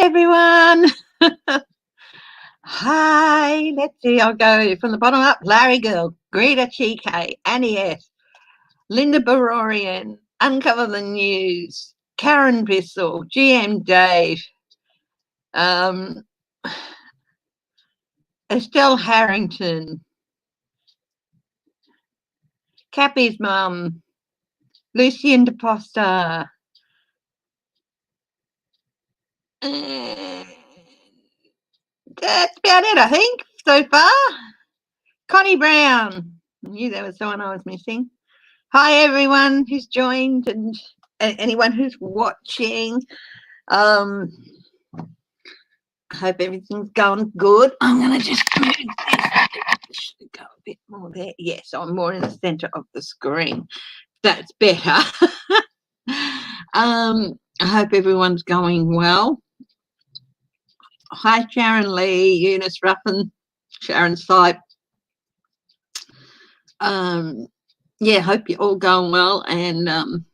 everyone. Hi, let's see, I'll go from the bottom up. Larry Girl, Greta TK, Annie S, Linda Barorian, Uncover the News, Karen Bissell, GM Dave, Estelle Harrington, Cappy's mum, Lucien DePosta, and that's about it, I think, so far. Connie Brown, I knew there was someone I was missing. Hi, everyone who's joined and anyone who's watching. I hope everything's going good. I'm going to just move this. Should go a bit more there. Yes, I'm more in the centre of the screen. That's better. I hope everyone's going well. Hi, Sharon Lee, Eunice Ruffin, Sharon Sipe. Yeah, hope you're all going well. And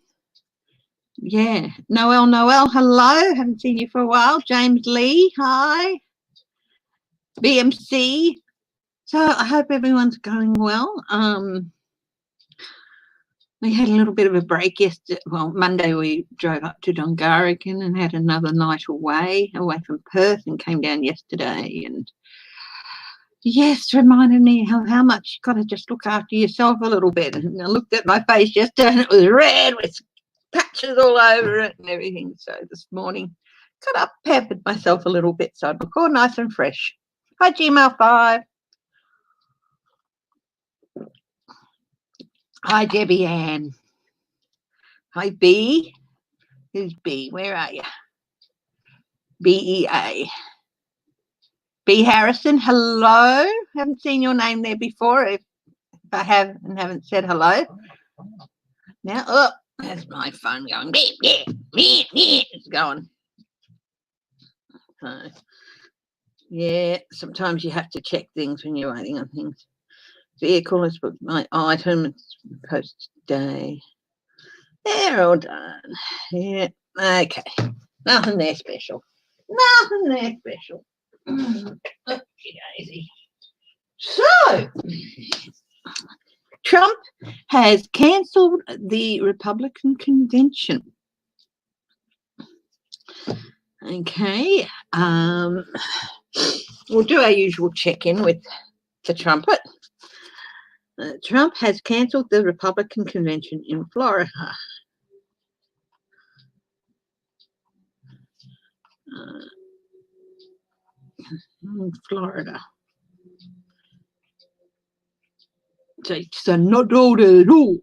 yeah, Noel, hello. Haven't seen you for a while. James Lee, hi. BMC. So I hope everyone's going well. We had a little bit of a break yesterday. Well, Monday we drove up to Dongaragan and had another night away from Perth, and came down yesterday. And yes, reminded me how much you got to just look after yourself a little bit. And I looked at my face yesterday and it was red with patches all over it and everything. So this morning got up, pampered myself a little bit so I'd look all nice and fresh. Hi, Gmail5. Hi, Debbie Ann. Hi, B. Who's B? Where are you? BEA. B. Harrison, hello. Haven't seen your name there before. If I have and haven't said hello. Now, oh, there's my phone going. It's going. So, yeah, sometimes you have to check things when you're waiting on things. Vehicle is my item. Post day. They're all done. Yeah. Okay. Nothing there special. Nothing there special. Oopsie daisy. So, Trump has cancelled the Republican convention. Okay. We'll do our usual check-in with the trumpet. Trump has cancelled the Republican convention in Florida. Florida. So not all at all.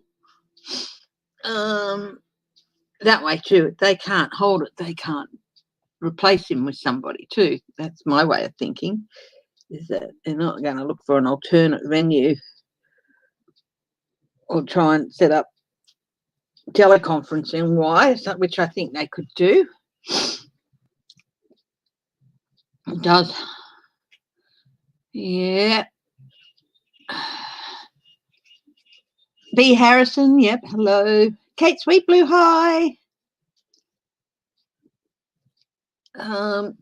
That way too. If they can't hold it, they can't replace him with somebody too. That's my way of thinking. Is that they're not going to look for an alternate venue or try and set up teleconferencing wise, which I think they could do. It does. Yeah. B. Harrison, yep, hello. Kate Sweet Blue, hi. So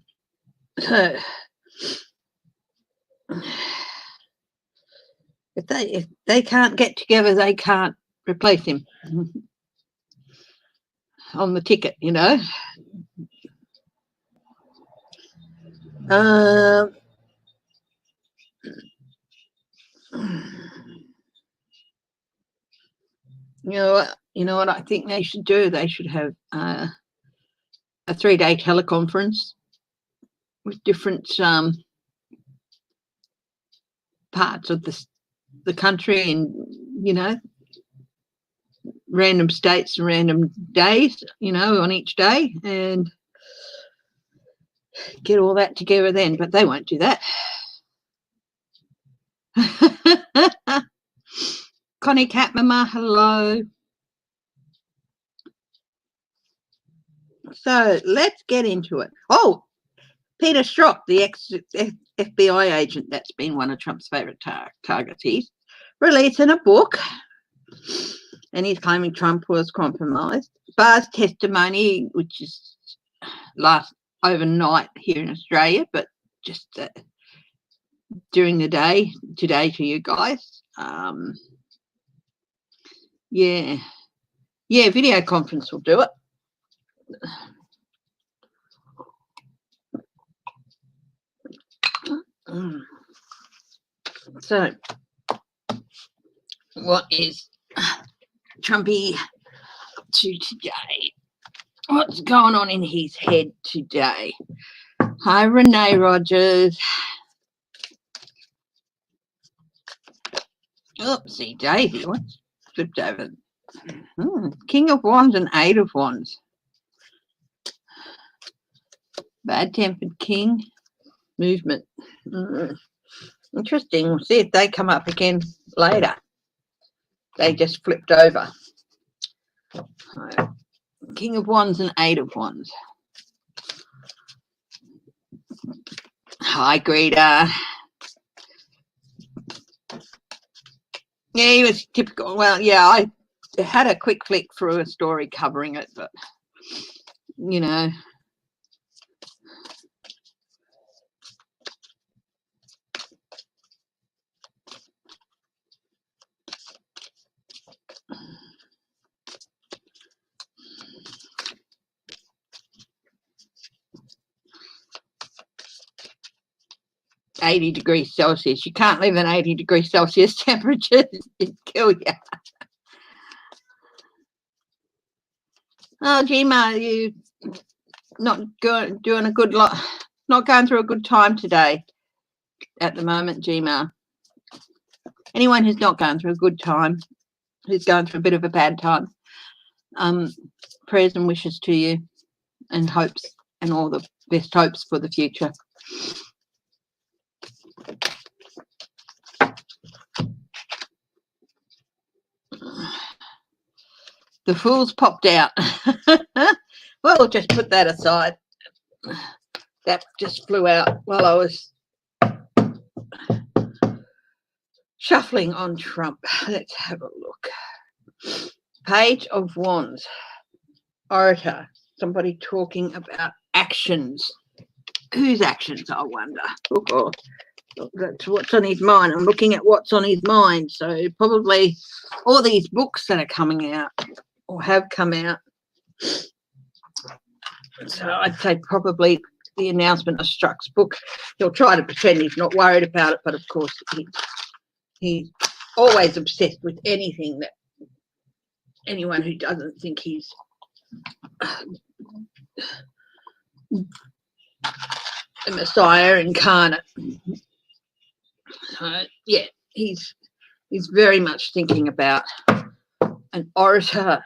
if they can't get together, they can't replace him on the ticket, you know. You know what I think they should do? They should have a 3-day teleconference with different parts of the country, and you know, random states and random days, you know, on each day, and get all that together then. But they won't do that. Connie Catmama, hello. So let's get into it. Oh, Peter Strzok, the ex-FBI agent that's been one of Trump's favourite targets, he's releasing a book and he's claiming Trump was compromised. Barr's testimony, which is last overnight here in Australia, but just during the day today to you guys. Yeah, video conference will do it. So, what is Trumpy up to today? What's going on in his head today? Hi, Renee Rogers. Oopsie daisy, what's flipped over? King of Wands and Eight of Wands. Bad-tempered king. Movement. Interesting. We'll see if they come up again later. They just flipped over. King of Wands and Eight of Wands. Hi, Greta. Yeah, he was typical. Well, yeah, I had a quick flick through a story covering it, but, you know. (80°C). You can't live in 80°C temperatures. It'd kill you. Oh, Gma, you not doing a good lot, not going through a good time today at the moment, Gma. Anyone who's not going through a good time, who's going through a bit of a bad time, prayers and wishes to you, and hopes, and all the best hopes for the future. The Fool's popped out. Well, we'll just put that aside. That just flew out while I was shuffling on Trump. Let's have a look. Page of Wands. Orator. Somebody talking about actions. Whose actions, I wonder? Oh, that's what's on his mind. I'm looking at what's on his mind. So probably all these books that are coming out or have come out. So I'd say probably the announcement of Strzok's book. He'll try to pretend he's not worried about it, but of course he's always obsessed with anything that anyone who doesn't think he's the Messiah incarnate. So yeah, he's very much thinking about an orator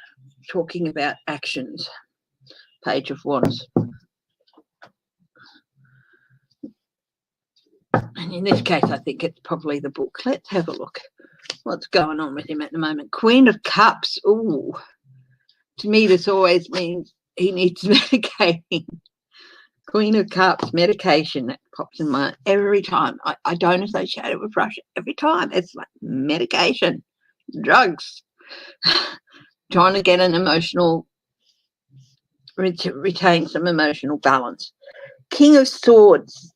talking about actions. Page of Wands. And in this case, I think it's probably the book. Let's have a look. What's going on with him at the moment? Queen of Cups. Ooh. To me, this always means he needs medicating. Queen of Cups, medication. That pops in my every time. I don't associate it with Russia. Every time. It's like medication. Drugs. Trying to get an emotional, retain some emotional balance. King of Swords.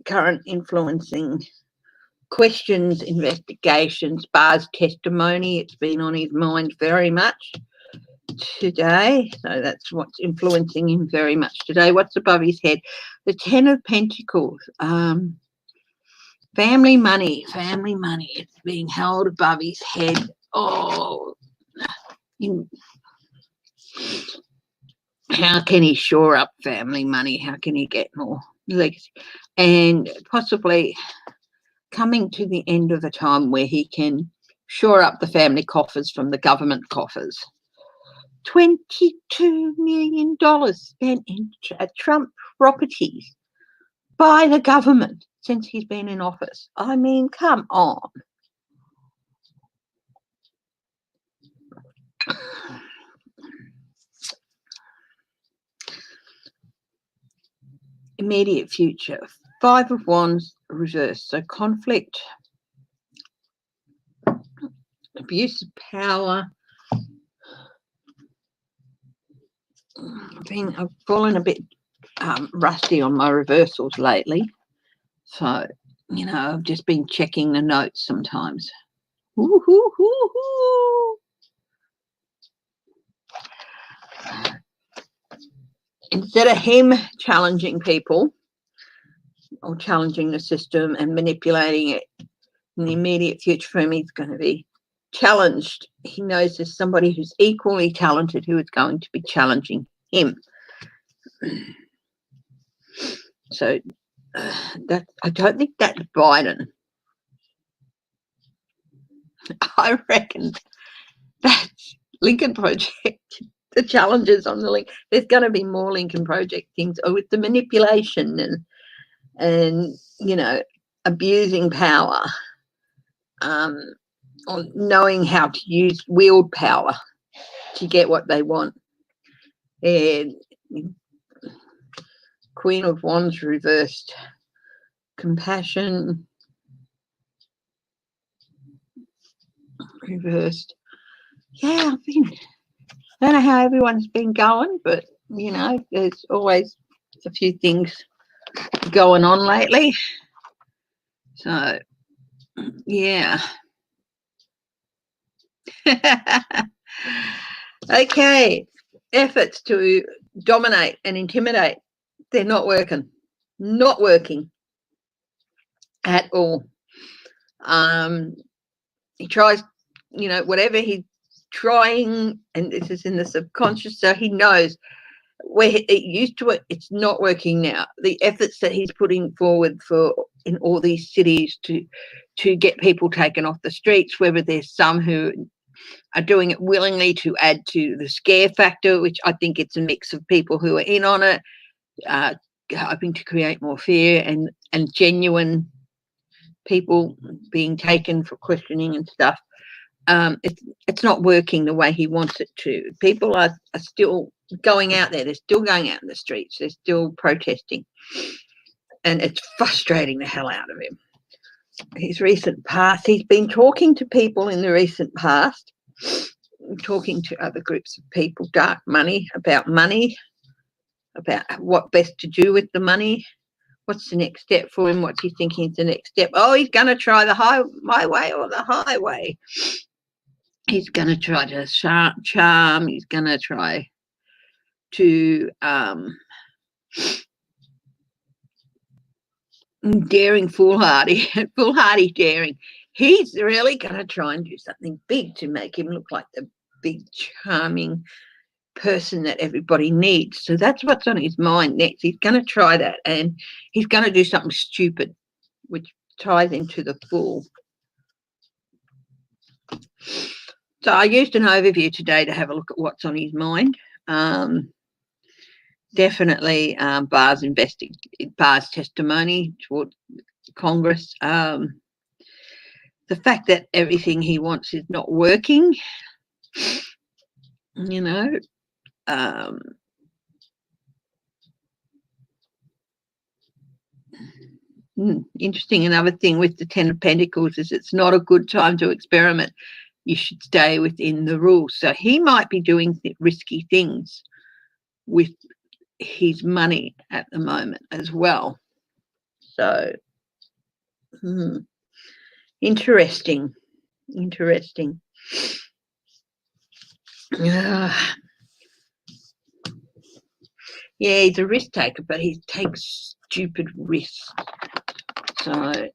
Current influencing questions, investigations, Barr's testimony. It's been on his mind very much today. So that's what's influencing him very much today. What's above his head? The Ten of Pentacles. Family money. Family money. It's being held above his head. Oh, how can he shore up family money? How can he get more legacy? And possibly coming to the end of the time where he can shore up the family coffers from the government coffers. $22 million spent in Trump properties by the government since he's been in office. I mean, come on. Immediate future. Five of Wands reversed. So conflict, abuse of power. I've fallen a bit rusty on my reversals lately. So, you know, I've just been checking the notes sometimes. Woo-hoo-hoo-hoo. Instead of him challenging people or challenging the system and manipulating it, in the immediate future for him, he's going to be challenged. He knows there's somebody who's equally talented who is going to be challenging him. So that I don't think that's Biden. I reckon that's Lincoln Project. The challenges on the link. There's going to be more Lincoln Project things with the manipulation and you know, abusing power, or knowing how to wield power to get what they want. And Queen of Wands reversed. Compassion reversed. Yeah, I don't know how everyone's been going, but you know, there's always a few things going on lately. So yeah. Okay, efforts to dominate and intimidate, they're not working at all. He tries, you know, whatever he's trying, and this is in the subconscious, so he knows where it used to it, it's not working now. The efforts that he's putting forward in all these cities to get people taken off the streets, whether there's some who are doing it willingly to add to the scare factor, which I think it's a mix of people who are in on it, hoping to create more fear, and genuine people being taken for questioning and stuff. It's not working the way he wants it to. People are still going out there. They're still going out in the streets. They're still protesting. And it's frustrating the hell out of him. His recent past, he's been talking to people in the recent past, talking to other groups of people, dark money, about what best to do with the money. What's the next step for him? What's he thinking is the next step? Oh, he's going to try my way or the highway. He's going to try to charm. He's going to try to daring, foolhardy daring. He's really going to try and do something big to make him look like the big, charming person that everybody needs. So that's what's on his mind next. He's going to try that, and he's going to do something stupid, which ties into the fool. So I used an overview today to have a look at what's on his mind. Definitely Barr's testimony toward Congress. The fact that everything he wants is not working, you know. Interesting. Another thing with the Ten of Pentacles is it's not a good time to experiment. You should stay within the rules. So he might be doing risky things with his money at the moment as well. So interesting. Yeah, he's a risk taker, but he takes stupid risks. So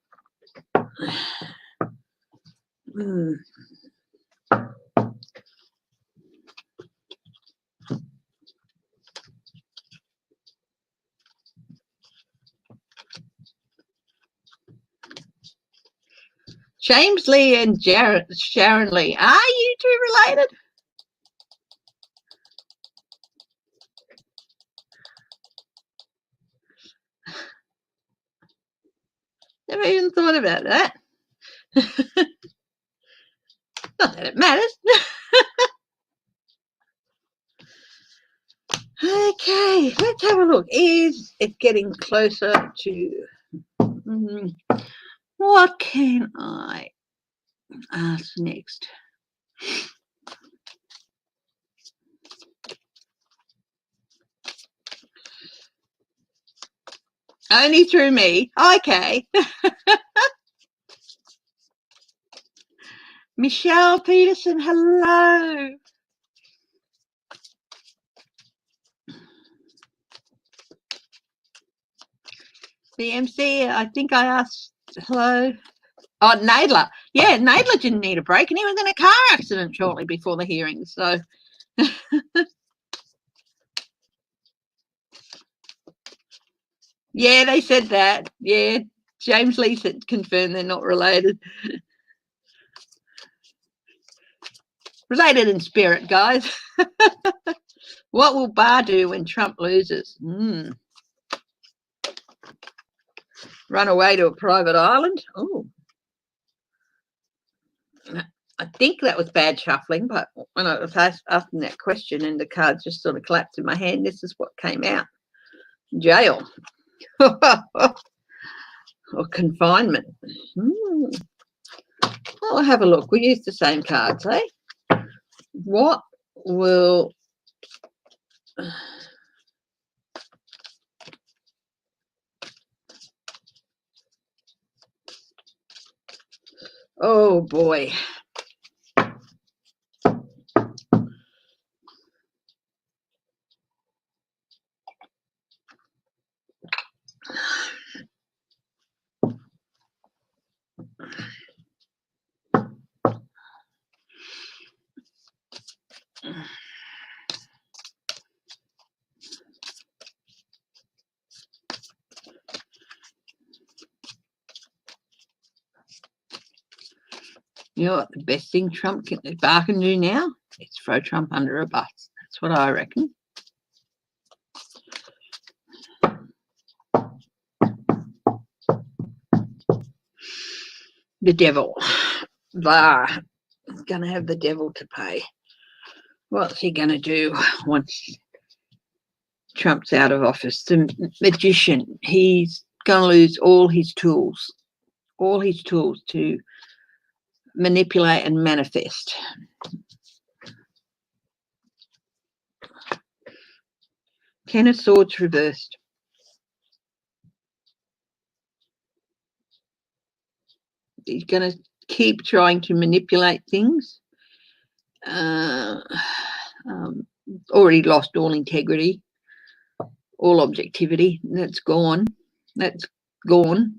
James Lee and Sharon Lee, are you two related? Never even thought about that. Not that it matters. Okay, let's have a look. Is it getting closer to what can I ask next? Only through me. Okay. Michelle Peterson, hello. BMC, I think I asked hello. Oh, Nadler. Yeah, Nadler didn't need a break, and he was in a car accident shortly before the hearing. So, yeah, they said that. Yeah, James Lee said confirmed they're not related. Related in spirit, guys. What will Barr do when Trump loses? Run away to a private island? Oh, I think that was bad shuffling, but when I was asking that question and the cards just sort of collapsed in my hand, this is what came out. Jail. Or confinement. I'll have a look. We use the same cards, eh? What will... Oh, boy. You know what the best thing Barr can do now? It's throw Trump under a bus. That's what I reckon. The devil. Barr is going to have the devil to pay. What's he going to do once Trump's out of office? The magician. He's going to lose all his tools to manipulate and manifest. Ten of Swords reversed. He's going to keep trying to manipulate things. Already lost all integrity, all objectivity. That's gone. That's gone.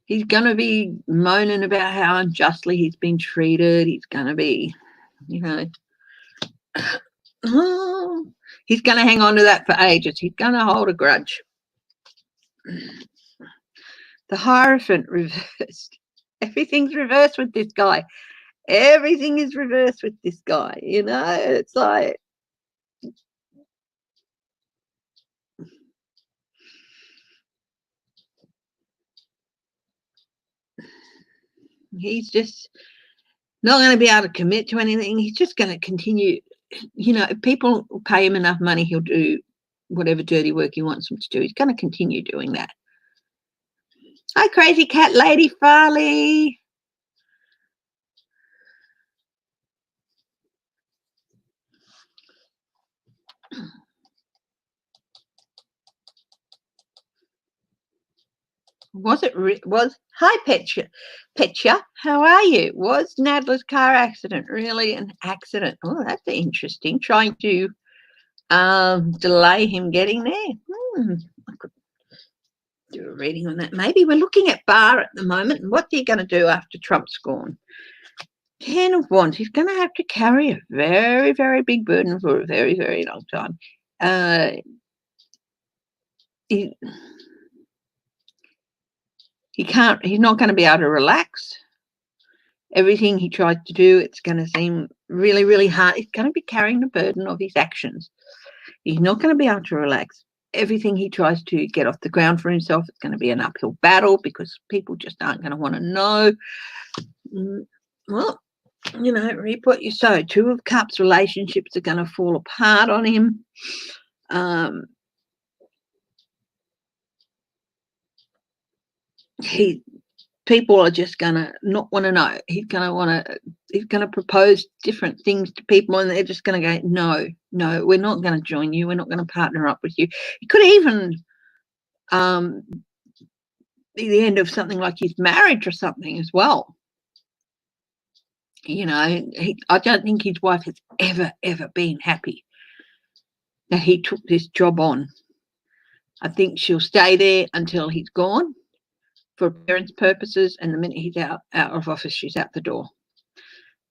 He's going to be moaning about how unjustly he's been treated. He's going to be, you know, he's going to hang on to that for ages. He's going to hold a grudge. The Hierophant reversed. Everything's reversed with this guy. Everything is reversed with this guy. You know, it's like, he's just not going to be able to commit to anything. He's just going to continue. You know, if people pay him enough money, he'll do whatever dirty work he wants them to do. He's going to continue doing that. Hi, Crazy Cat Lady Farley. Hi, Petcha, how are you? Was Nadler's car accident really an accident? Oh, that's interesting. Trying to delay him getting there. I could do a reading on that. Maybe we're looking at Barr at the moment. And what's he going to do after Trump's gone? 10 of Wands. He's going to have to carry a very, very big burden for a very, very long time. He's not going to be able to relax. Everything he tries to do, it's going to seem really, really hard. He's going to be carrying the burden of his actions. He's not going to be able to relax. Everything he tries to get off the ground for himself, it's going to be an uphill battle because people just aren't going to want to know. Well, you know, reap what you sow. 2 of Cups relationships are going to fall apart on him. He's people are just going to not want to know. He's going to propose different things to people, and they're just going to go, no, we're not going to join you. We're not going to partner up with you. It could even be the end of something like his marriage or something as well. You know, I don't think his wife has ever been happy that he took this job on. I think she'll stay there until he's gone for appearance purposes, and the minute he's out of office, she's out the door.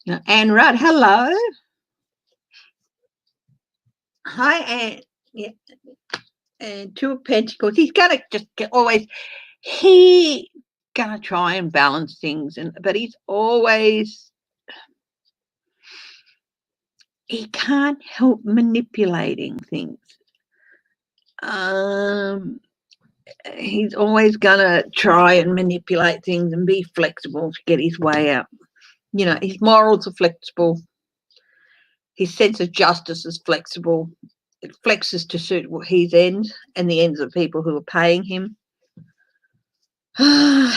You know, Anne Rudd, hello. Hi, Anne. Yeah. And Two of Pentacles. He's gonna just gonna try and balance things, but he can't help manipulating things. He's always gonna try and manipulate things and be flexible to get his way out. You know, his morals are flexible. His sense of justice is flexible. It flexes to suit his ends and the ends of people who are paying him. I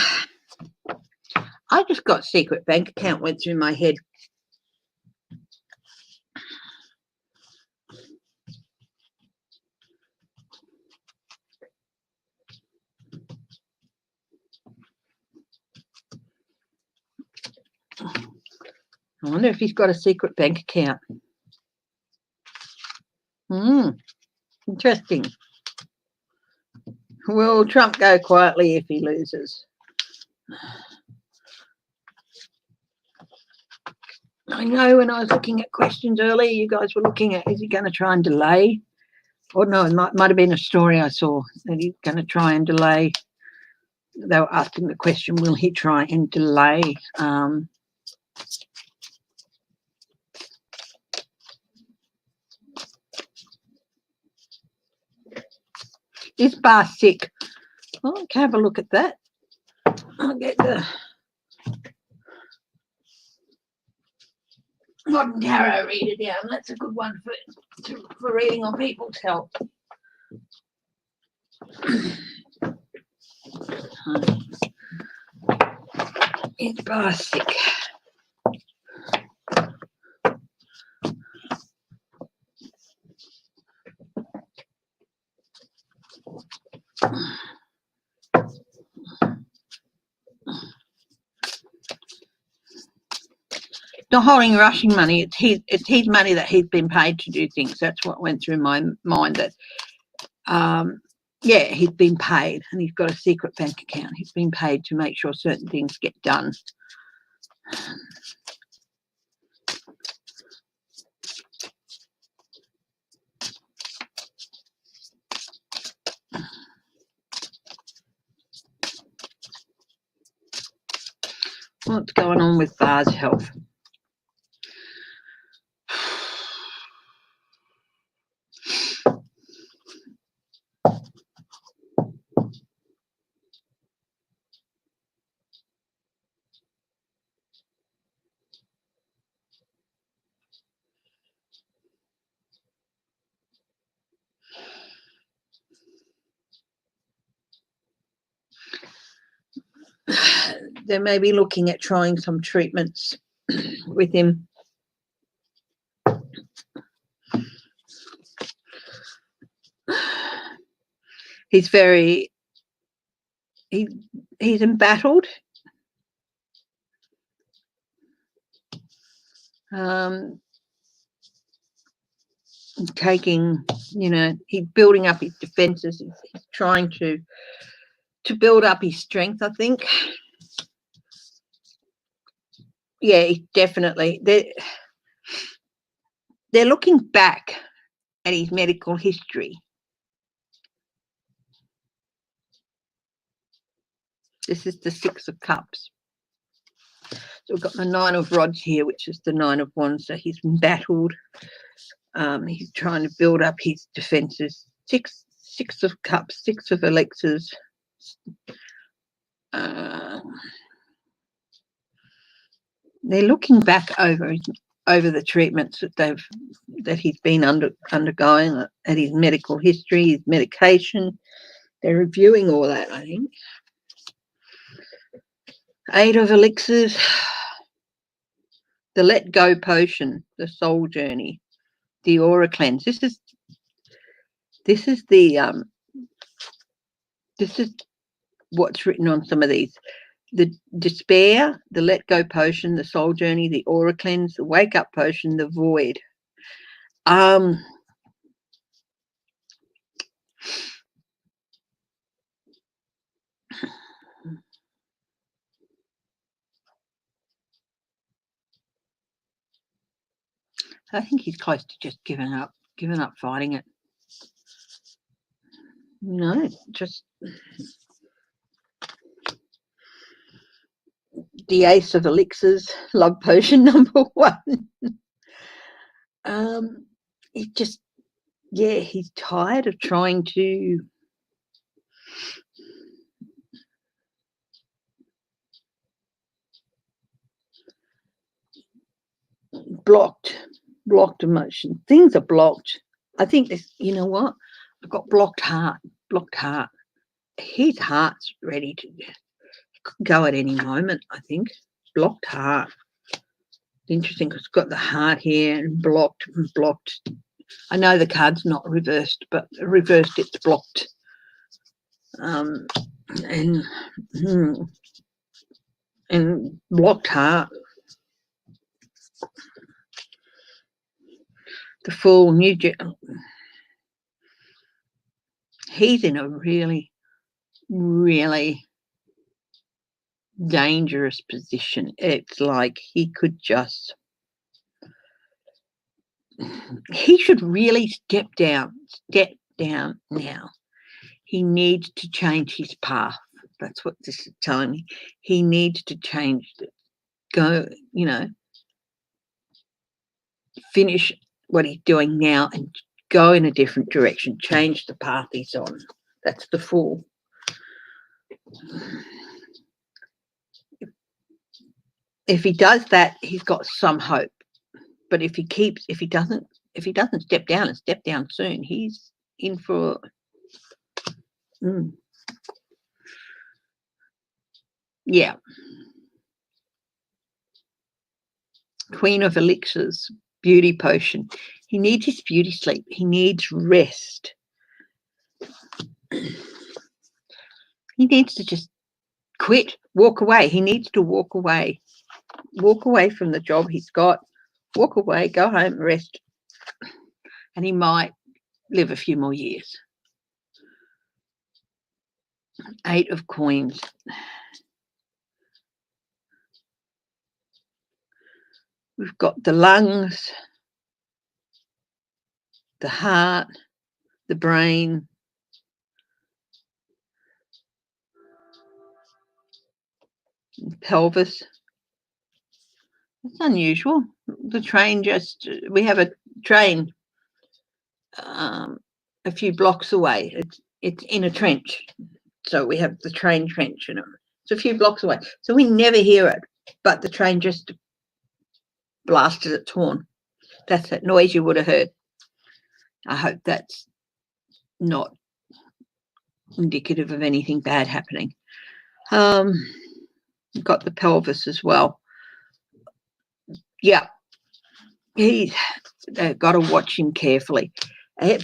just got secret bank account went through my head. I wonder if he's got a secret bank account. Interesting. Will Trump go quietly if he loses? I know when I was looking at questions earlier, you guys were looking at, is he going to try and delay? Or no, it might have been a story I saw that he's going to try and delay. They were asking the question, will he try and delay? Is Barr sick? Well, I can have a look at that. I'll get the modern tarot reader down. That's a good one for reading on people's health. Is Barr sick? Not holding rushing money. It's his money that he's been paid to do things. That's what went through my mind. That yeah, he's been paid, and he's got a secret bank account. He's been paid to make sure certain things get done. What's going on with Barr's health? They may be looking at trying some treatments with him. He's he's embattled. Taking, you know, he's building up his defenses. He's trying to build up his strength, I think. Yeah, definitely. They're looking back at his medical history. This is the Six of Cups. So we've got the Nine of Rods here, which is the Nine of Wands. So he's battled. He's trying to build up his defenses. Six of Cups, Six of Elixirs. They're looking back over the treatments that he's been undergoing, at his medical history, his medication. They're reviewing all that, I think. Eight of elixirs. The let go potion, the soul journey, the aura cleanse. This is what's written on some of these. The despair, the let go potion, the soul journey, the aura cleanse, the wake up potion, the void. I think he's close to just giving up fighting it. No, just the ace of elixirs, love potion number 1. He just, he's tired of trying to blocked emotion. Things are blocked. I think this, you know what? I've got blocked heart. His heart's ready to go at any moment, I think. Blocked heart. Interesting, because it's got the heart here and blocked. I know the card's not reversed, but reversed it's blocked. And blocked heart. The Fool, he's in a really, really dangerous position. It's like he should really step down now. He needs to change his path. That's what this is telling me. He needs to change it. Go, finish what he's doing now and go in a different direction. Change the path he's on. That's the Fool. If he does that, he's got some hope. But if he doesn't step down and step down soon, he's in for yeah. Queen of elixirs, beauty potion. He needs his beauty sleep. He needs rest. He needs to just quit, walk away. He needs to walk away. Walk away from the job he's got. Walk away, go home, rest. And he might live a few more years. 8 of coins. We've got the lungs, the heart, the brain, pelvis. It's unusual. The train we have a train a few blocks away. It's in a trench. So we have the train trench, it's a few blocks away. So we never hear it, but the train just blasted its horn. That's that noise you would have heard. I hope that's not indicative of anything bad happening. Got the pelvis as well. Yeah, he's got to watch him carefully.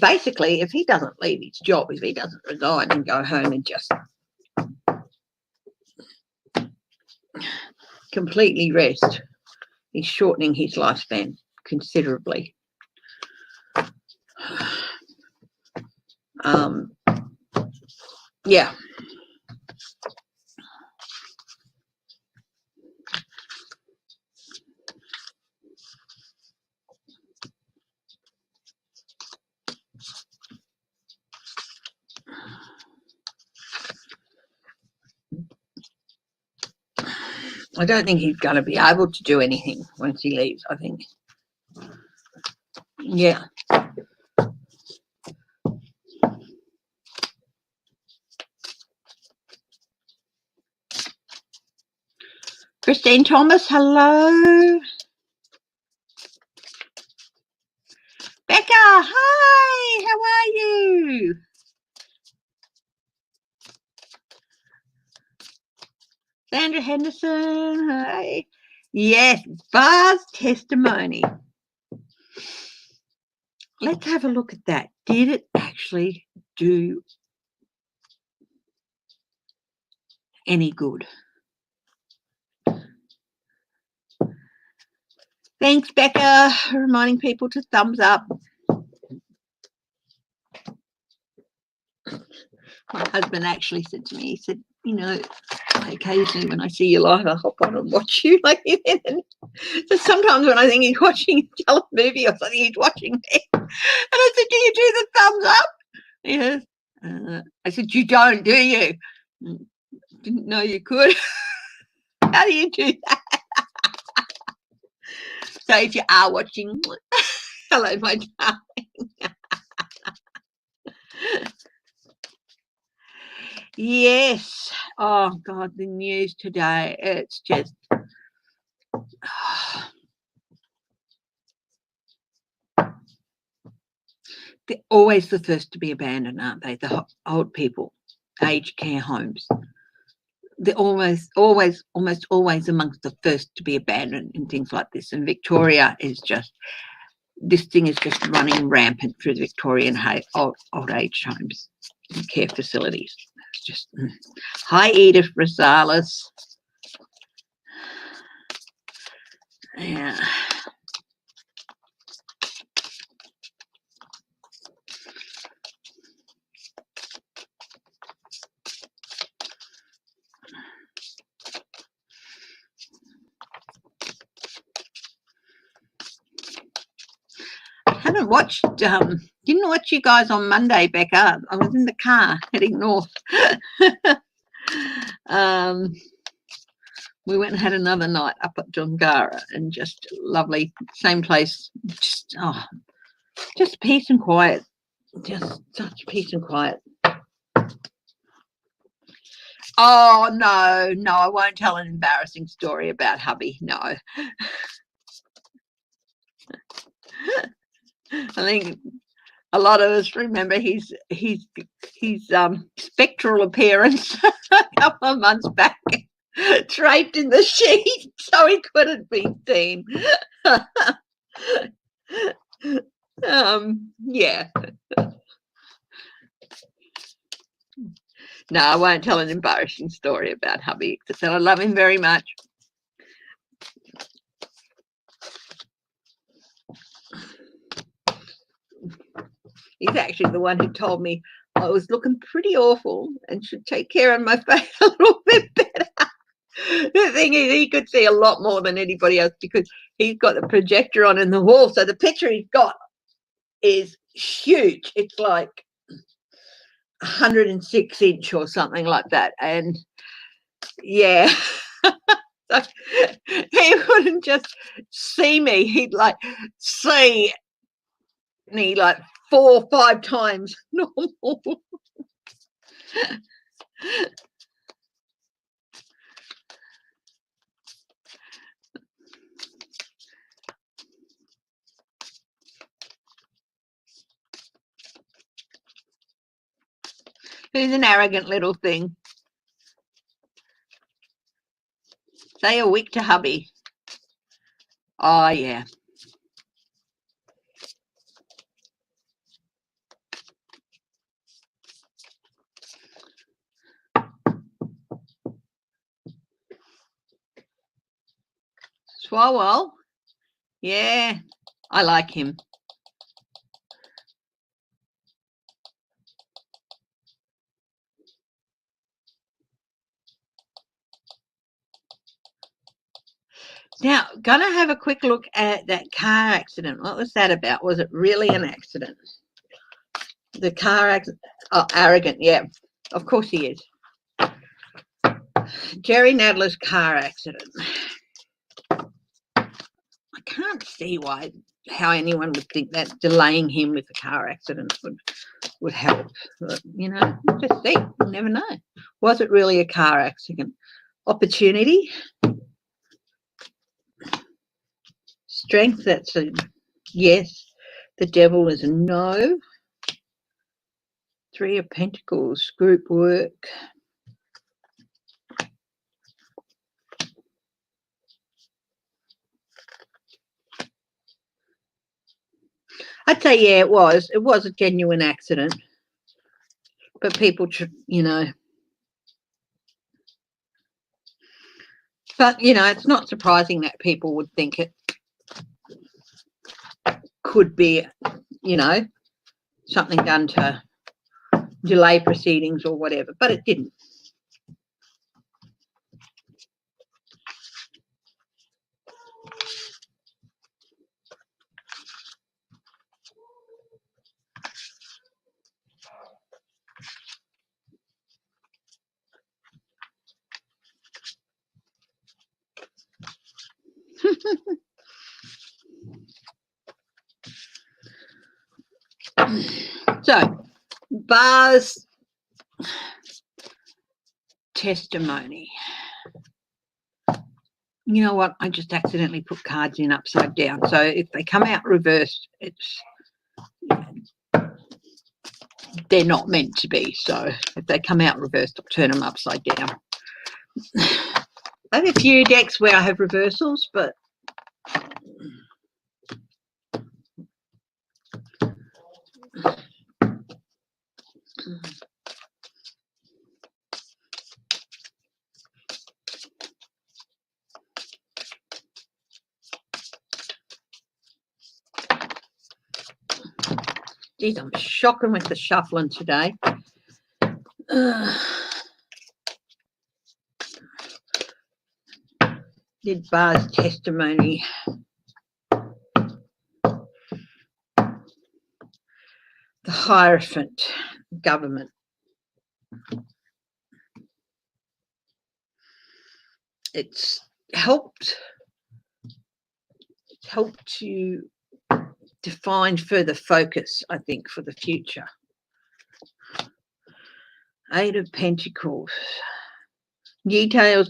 Basically, if he doesn't leave his job, if he doesn't resign and go home and just completely rest, he's shortening his lifespan considerably. Yeah. I don't think he's going to be able to do anything once he leaves, I think. Yeah. Christine Thomas, hello. Becca, hi, how are you? Sandra Henderson, hey. Yes, Barr's testimony. Let's have a look at that. Did it actually do any good? Thanks, Becca, reminding people to thumbs up. My husband actually said to me, he said, you know, occasionally when I see you live, I hop on and watch you. Like, so sometimes when I think he's watching a movie or something, he's watching me. And I said, do you do the thumbs up? He goes, I said, you don't, do you? Didn't know you could. How do you do that? So if you are watching, hello, my darling. Yes. Oh, God, the news today. It's just... they're always the first to be abandoned, aren't they? The old people, aged care homes. They're almost always amongst the first to be abandoned in things like this. And Victoria is just... this thing is just running rampant through the Victorian old age homes and care facilities. It's just... Hi, Edith Rosales. Yeah. I haven't watched, didn't watch you guys on Monday, Becca. I was in the car heading north. We went and had another night up at Dungara, and just lovely, same place, just peace and quiet, just such peace and quiet. Oh, no, I won't tell an embarrassing story about hubby, no. I think a lot of us remember his spectral appearance a couple of months back, draped in the sheet so he couldn't be seen. Yeah. No, I won't tell an embarrassing story about hubby, except that I love him very much. He's actually the one who told me I was looking pretty awful and should take care of my face a little bit better. The thing is, he could see a lot more than anybody else because he's got the projector on in the wall. So the picture he's got is huge. It's like 106 inch or something like that. And yeah, so he wouldn't just see me. He'd like see me like 4 or 5 times normal. Who's an arrogant little thing? Say a week to hubby. Oh, yeah. Swalwell. Yeah, I like him. Now, going to have a quick look at that car accident. What was that about? Was it really an accident? The car accident. Oh, arrogant. Yeah, of course he is. Jerry Nadler's car accident. I can't see how anyone would think that delaying him with a car accident would help. But, just see. You never know. Was it really a car accident? Opportunity. Strength, that's a yes. The devil is a no. 3 of Pentacles, group work. I'd say, yeah, it was. It was a genuine accident. But people, you know. But, you know, it's not surprising that people would think it could be, you know, something done to delay proceedings or whatever. But it didn't. So, Barr's testimony. You know what? I just accidentally put cards in upside down. So if they come out reversed, they're not meant to be. So if they come out reversed, I'll turn them upside down. I have a few decks where I have reversals, but geez, I'm shocking with the shuffling today. Did Barr's testimony. The Hierophant government. It's helped to define further focus, I think, for the future. Eight of Pentacles. Details.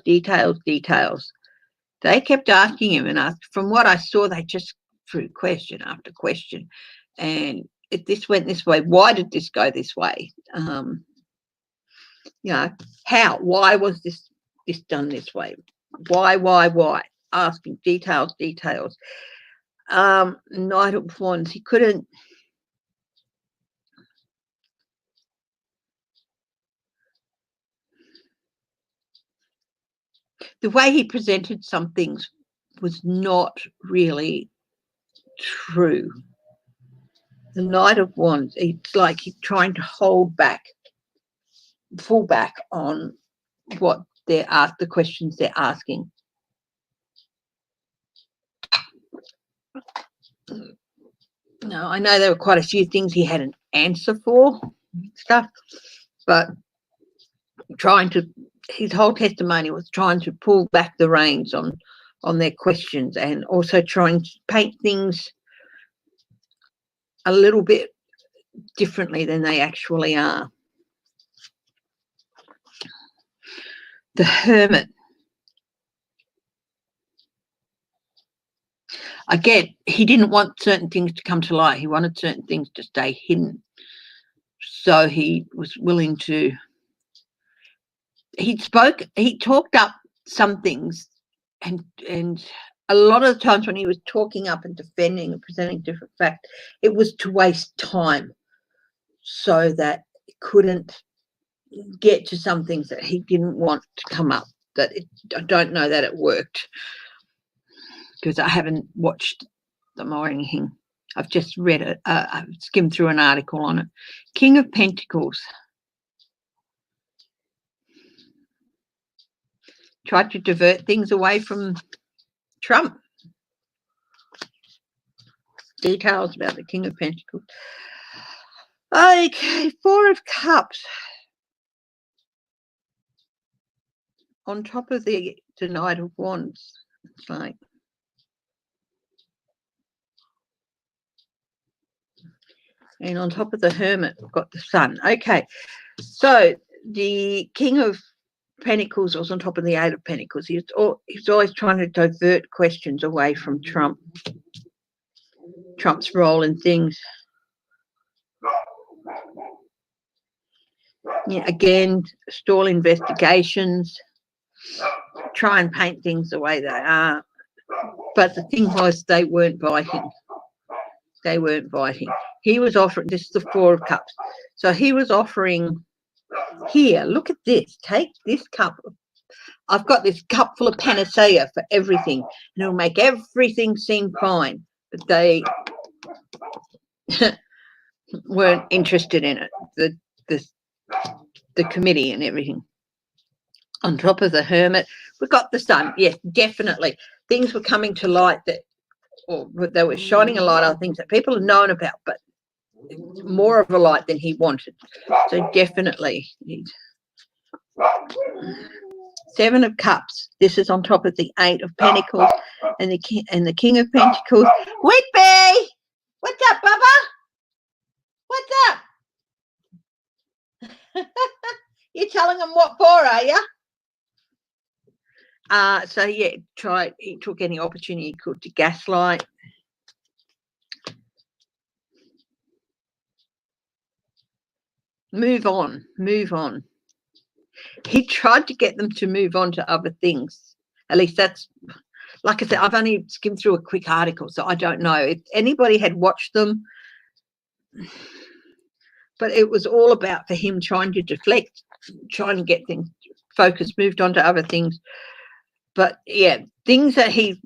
They kept asking him, and from what I saw, they just threw question after question. And if this went this way, why did this go this way? You know, how? Why was this done this way? Why? Asking details. Knight of Wands. He couldn't. The way he presented some things was not really true. The Knight of Wands, it's like he's trying to pull back on what the questions they're asking. No, I know there were quite a few things he had an answer for, stuff, but his whole testimony was trying to pull back the reins on their questions, and also trying to paint things a little bit differently than they actually are. The Hermit. Again, he didn't want certain things to come to light. He wanted certain things to stay hidden. So he was willing to. He talked up some things, and a lot of the times when he was talking up and defending and presenting different facts, it was to waste time, so that it couldn't get to some things that he didn't want to come up. I don't know that it worked, because I haven't watched them or anything. I've just read it. I've skimmed through an article on it. King of Pentacles. Tried to divert things away from Trump. Details about the King of Pentacles. Okay, Four of Cups. On top of the Knight of Wands. It's like, and on top of the Hermit, we've got the Sun. Okay, so the King of Pentacles was on top of the Eight of Pentacles. He's always trying to divert questions away from Trump's role in things. Yeah, again, stall investigations, try and paint things the way they are. But the thing was, they weren't biting. they weren't biting. He was offering, this is the Four of Cups. So he was offering, here, look at this. Take this cup. I've got this cup full of panacea for everything, and it'll make everything seem fine. But they weren't interested in it, the committee and everything. On top of the Hermit, we got the Sun. Yes, definitely. Things were coming to light that, or they were shining a light on things that people have known about, but more of a light than he wanted. So definitely. Seven of Cups. This is on top of the Eight of Pentacles and the King of Pentacles. Whitby! What's up, Bubba? What's up? You're telling them what for, are you? So yeah, he took any opportunity he could to gaslight. Move on. He tried to get them to move on to other things. At least that's, like I said, I've only skimmed through a quick article, so I don't know if anybody had watched them. But it was all about for him trying to deflect, trying to get things focused, moved on to other things. But yeah, things that we've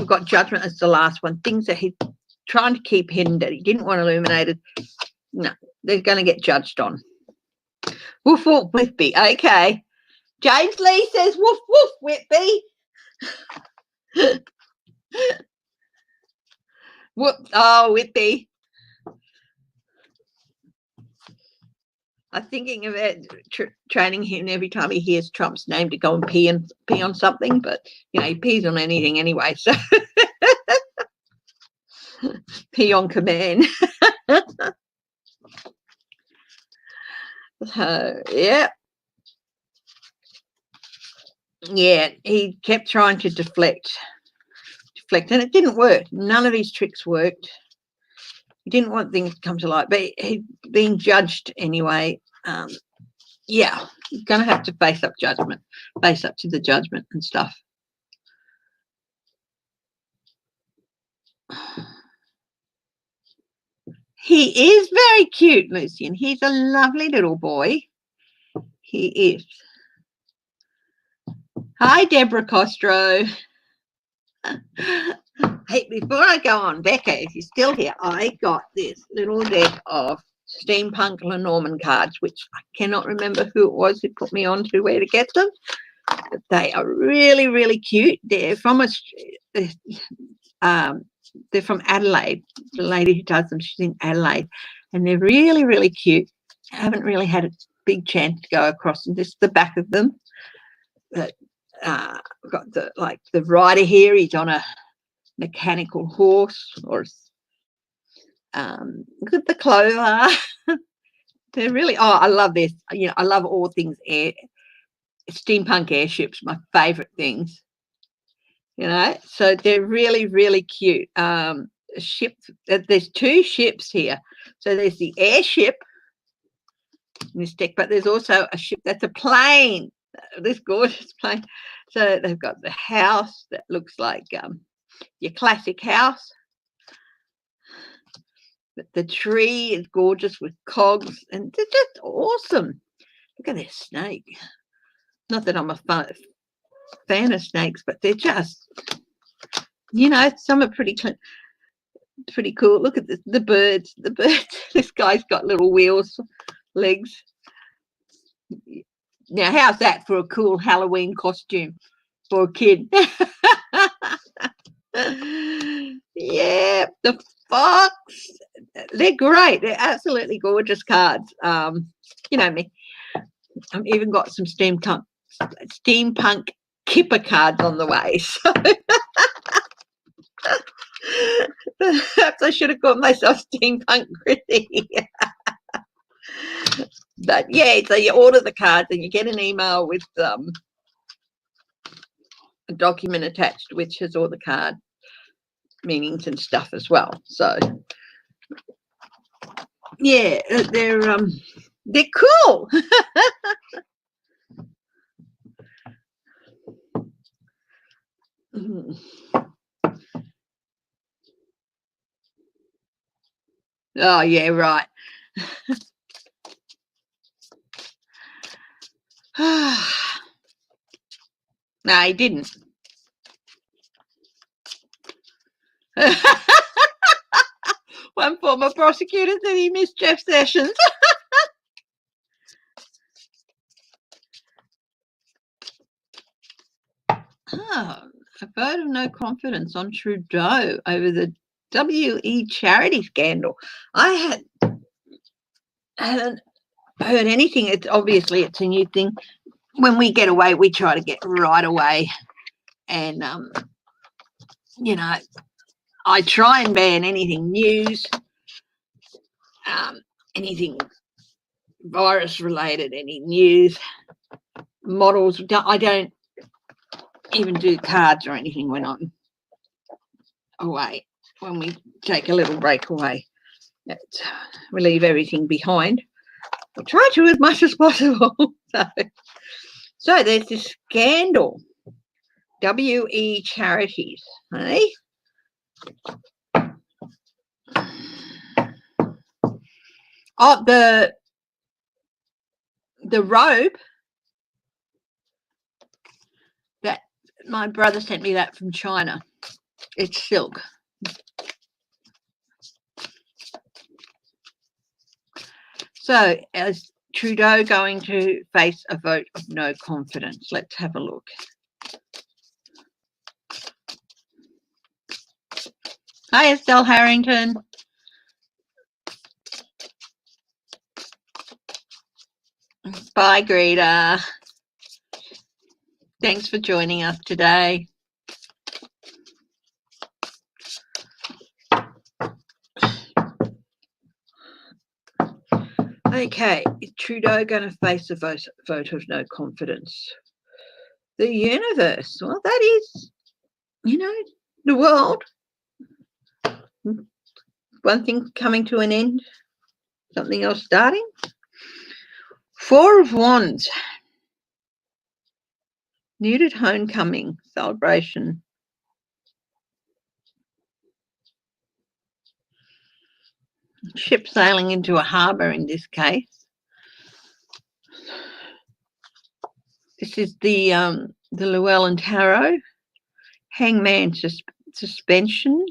got Judgment as the last one, things that he's trying to keep hidden that he didn't want illuminated. No, they're going to get judged on. Woof, woof, Whitby. Okay. James Lee says, woof, woof, Whitby. Whoop. Oh, Whitby. I'm thinking of it, training him every time he hears Trump's name to go and pee on something, but, you know, he pees on anything anyway, so pee on command. Yeah. Yeah, he kept trying to deflect, and it didn't work. None of his tricks worked. He didn't want things to come to light, but he's being judged anyway. Yeah, he's going to have to face up to the judgment and stuff. He is very cute, Lucian. He's a lovely little boy. He is. Hi, Deborah Costro. Hey, before I go on, Becca, if you're still here, I got this little deck of steampunk Lenormand cards, which I cannot remember who it was who put me on to where to get them. But they are really, really cute. They're from Adelaide. The lady who does them, she's in Adelaide, and they're really, really cute. I haven't really had a big chance to go across them. This is the back of them. But we've got the rider here. He's on a mechanical horse, or look at the clover. They're really, I love this. You know, I love all things steampunk airships, my favorite things, you know, so they're really, really cute. There's two ships here. So there's the airship in this deck, but there's also a ship that's a plane, this gorgeous plane. So they've got the house that looks like your classic house. The tree is gorgeous with cogs, and they're just awesome. Look at this snake. Not that I'm a fan of snakes, but they're just, you know, some are pretty cool. Look at the birds. The birds. This guy's got little wheels, legs. Now, how's that for a cool Halloween costume for a kid? Yeah, the fox. They're great. They're absolutely gorgeous cards. You know me. I've even got some steampunk kipper cards on the way. So perhaps I should have called myself steampunk Chrissy. But yeah, so you order the cards and you get an email with a document attached which has all the card meanings and stuff as well. So yeah, they're cool. Oh, yeah, right. No, he didn't. One former prosecutor said he missed Jeff Sessions. A vote of no confidence on Trudeau over the WE charity scandal. I hadn't heard anything. It's obviously it's a new thing. When we get away, we try to get right away. And, you know, I try and ban anything news, anything virus related, any news, models. I don't even do cards or anything when I'm away. When we take a little break away, we leave everything behind. I'll try to as much as possible. So there's this scandal. WE charities, eh? Oh, the robe that my brother sent me that from China. It's silk. So is Trudeau going to face a vote of no confidence? Let's have a look. Hi, Estelle Harrington. Bye, Greta. Thanks for joining us today. Okay, is Trudeau going to face a vote of no confidence? The universe, well, that is, you know, the world. One thing coming to an end, something else starting. Four of Wands. Muted homecoming celebration. Ship sailing into a harbour in this case. This is the Llewellyn Tarot. Hangman suspension.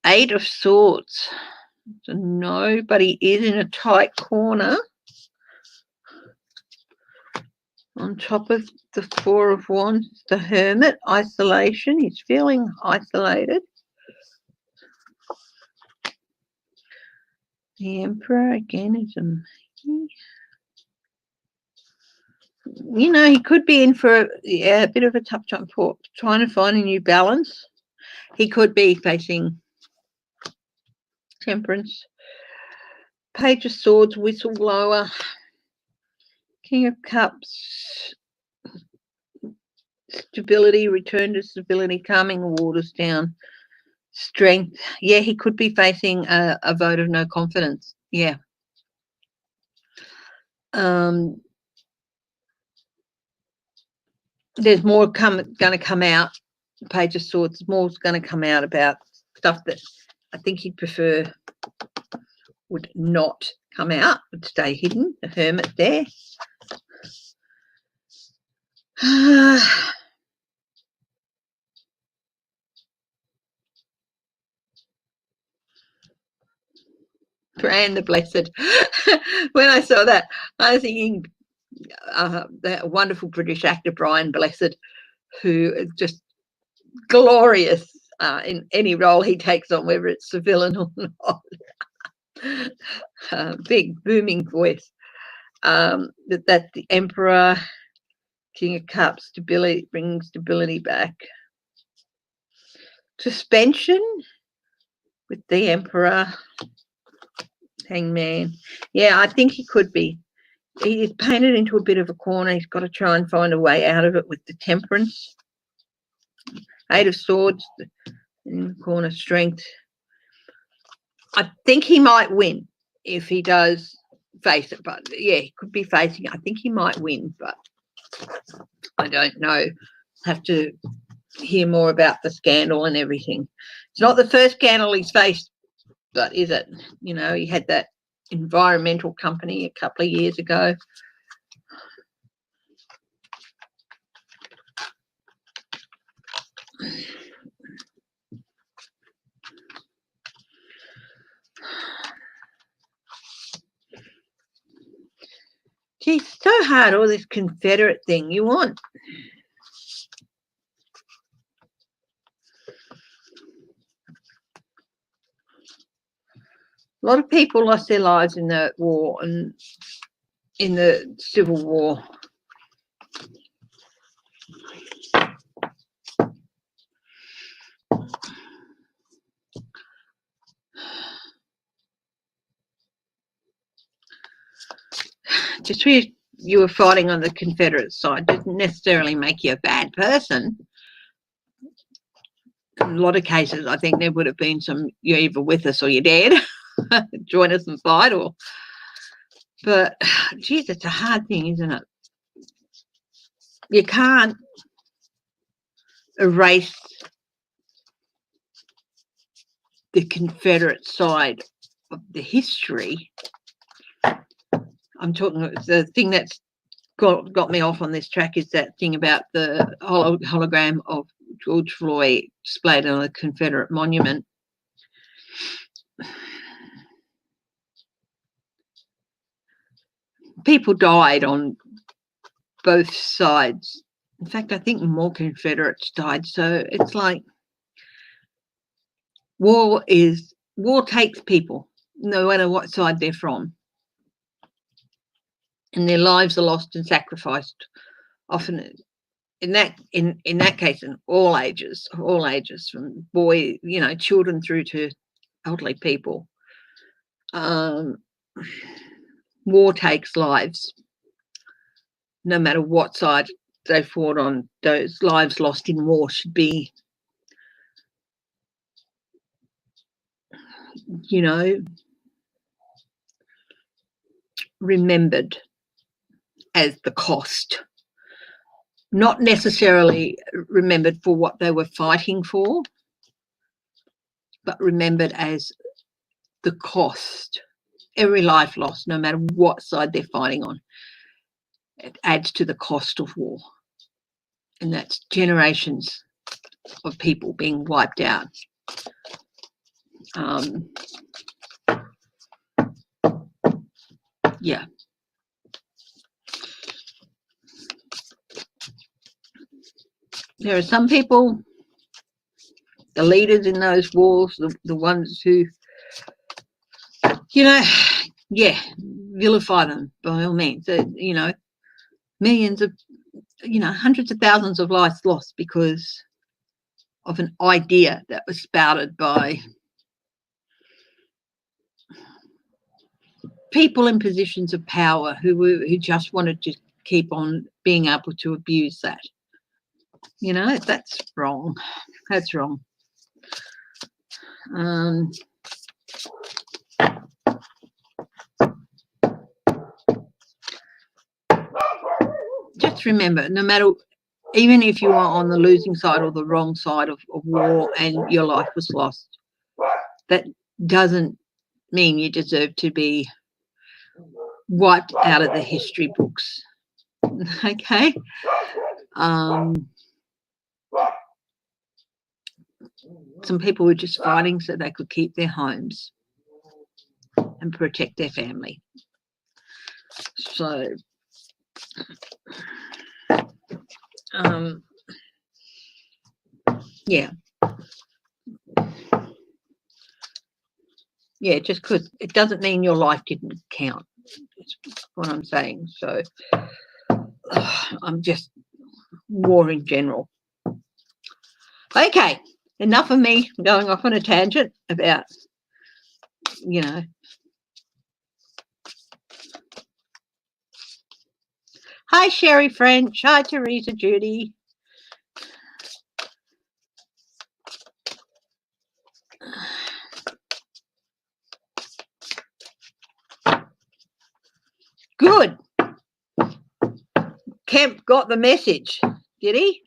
Eight of Swords. So nobody is in a tight corner. On top of the Four of Wands, the Hermit, isolation. He's feeling isolated. The Emperor again is you know, he could be in for a bit of a tough time for trying to find a new balance. He could be facing Temperance. Page of Swords, whistleblower. King of Cups, stability, return to stability, calming the waters down. Strength. Yeah, he could be facing a vote of no confidence. Yeah. There's more going to come out. Page of Swords, more's going to come out about stuff that I think he'd prefer would not come out, would stay hidden. The Hermit there. Fran the Blessed. When I saw that, I was thinking that wonderful British actor Brian Blessed, who is just glorious in any role he takes on, whether it's a villain or not. Big booming voice. That the Emperor, King of Cups, stability, bringing stability back. Suspension with the Emperor, Hangman. Yeah, I think he could be. He's painted into a bit of a corner. He's got to try and find a way out of it with the Temperance. Eight of Swords in the corner, strength. I think he might win if he does face it, but yeah, he could be facing it. I think he might win, but I don't know. Have to hear more about the scandal and everything. It's not the first scandal he's faced, but is it? You know, he had that environmental company a couple of years ago. Geez, so hard, all this Confederate thing. You want a lot of people lost their lives in the war and in the Civil War. Just because you were fighting on the Confederate side didn't necessarily make you a bad person. In a lot of cases, I think there would have been some, you're either with us or you're dead. Join us and fight. But, geez, it's a hard thing, isn't it? You can't erase the Confederate side of the history. I'm talking, the thing that's got me off on this track is that thing about the hologram of George Floyd displayed on a Confederate monument. People died on both sides. In fact, I think more Confederates died. So it's like war takes people, no matter what side they're from. And their lives are lost and sacrificed, often in that case, in all ages, from children through to elderly people. War takes lives, no matter what side they fought on. Those lives lost in war should be, remembered as the cost, not necessarily remembered for what they were fighting for, but remembered as the cost. Every life lost, no matter what side they're fighting on, it adds to the cost of war. And that's generations of people being wiped out. Yeah. There are some people, the leaders in those wars, the ones who, vilify them by all means. Millions of, hundreds of thousands of lives lost because of an idea that was spouted by people in positions of power who just wanted to keep on being able to abuse that. That's wrong. That's wrong. Just remember, no matter, even if you are on the losing side or the wrong side of war and your life was lost, that doesn't mean you deserve to be wiped out of the history books. Okay? Some people were just fighting so they could keep their homes and protect their family. So, just because it doesn't mean your life didn't count. That's what I'm saying. So, I'm just war in general. Okay, enough of me going off on a tangent about, Hi, Sherry French. Hi, Teresa Judy. Good. Kemp got the message, did he?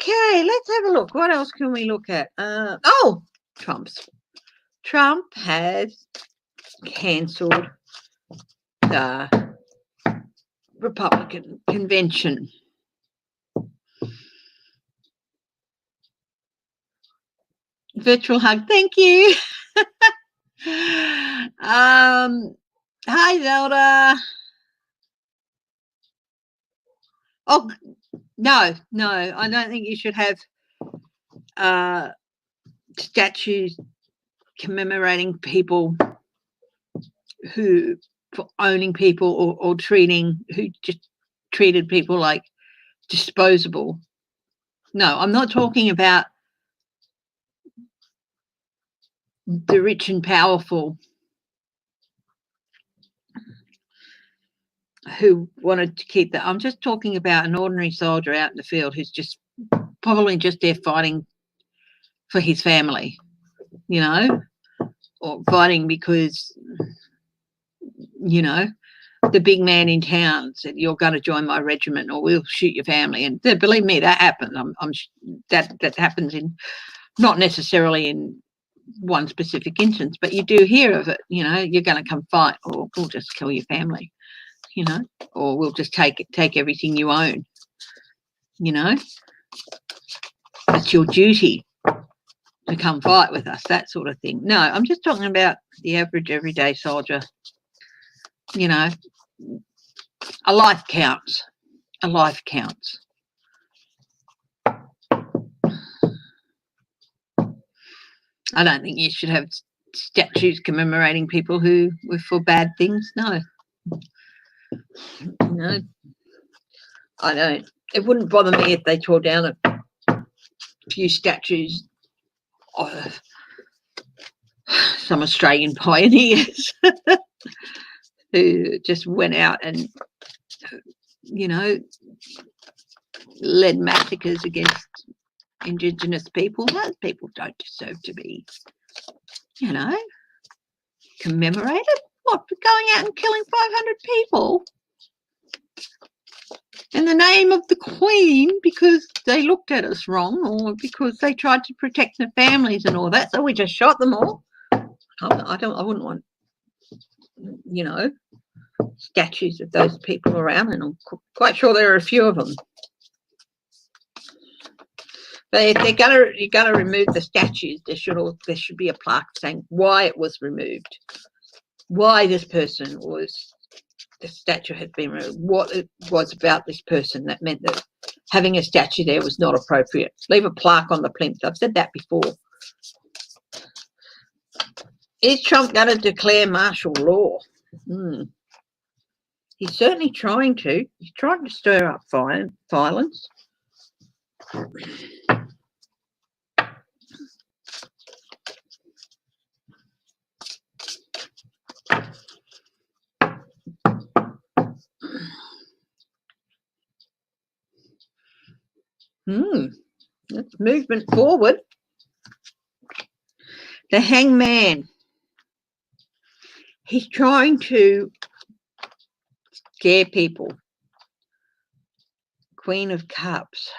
Okay, let's have a look. What else can we look at? Trump has cancelled the Republican convention. Virtual hug, thank you. Hi, Zelda. Oh, no, I don't think you should have statues commemorating people who, for owning people or who just treated people like disposable. No, I'm not talking about the rich and powerful who wanted to keep that. I'm just talking about an ordinary soldier out in the field who's just probably just there fighting for his family, you know, or fighting because, you know, the big man in town said, you're going to join my regiment or we'll shoot your family. And believe me, that happens. That happens in, not necessarily in one specific instance, but you do hear of it. You know, you're going to come fight, or we'll just kill your family, you know, or we'll just take everything you own, you know. It's your duty to come fight with us, that sort of thing. No, I'm just talking about the average everyday soldier. You know, a life counts. A life counts. I don't think you should have statues commemorating people who were for bad things. No. No, I don't. It wouldn't bother me if they tore down a few statues of some Australian pioneers who just went out and, you know, led massacres against Indigenous people. Those people don't deserve to be, you know, commemorated. What, for going out and killing 500 people in the name of the Queen because they looked at us wrong or because they tried to protect their families and all that, so we just shot them all? I wouldn't want, you know, statues of those people around, and I'm quite sure there are a few of them. But if you're gonna remove the statues, there should be a plaque saying why it was removed, why this person was, the statue had been removed, what it was about this person that meant that having a statue there was not appropriate. Leave a plaque on the plinth. I've said that before. Is Trump going to declare martial law? He's certainly trying to. He's trying to stir up violence. That's movement forward. The hangman. He's trying to scare people. Queen of Cups.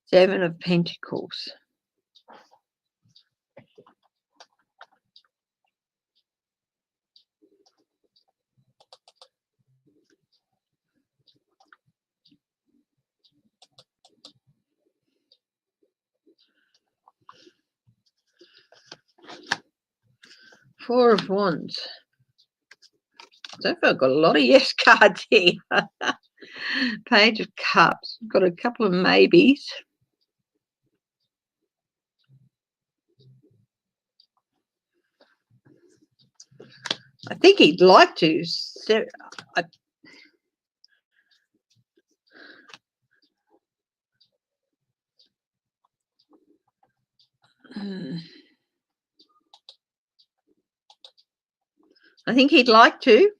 Seven of Pentacles. Four of Wands. So far, I've got a lot of yes cards here. Page of Cups. Got a couple of maybes. I think he'd like to. I think he'd like to,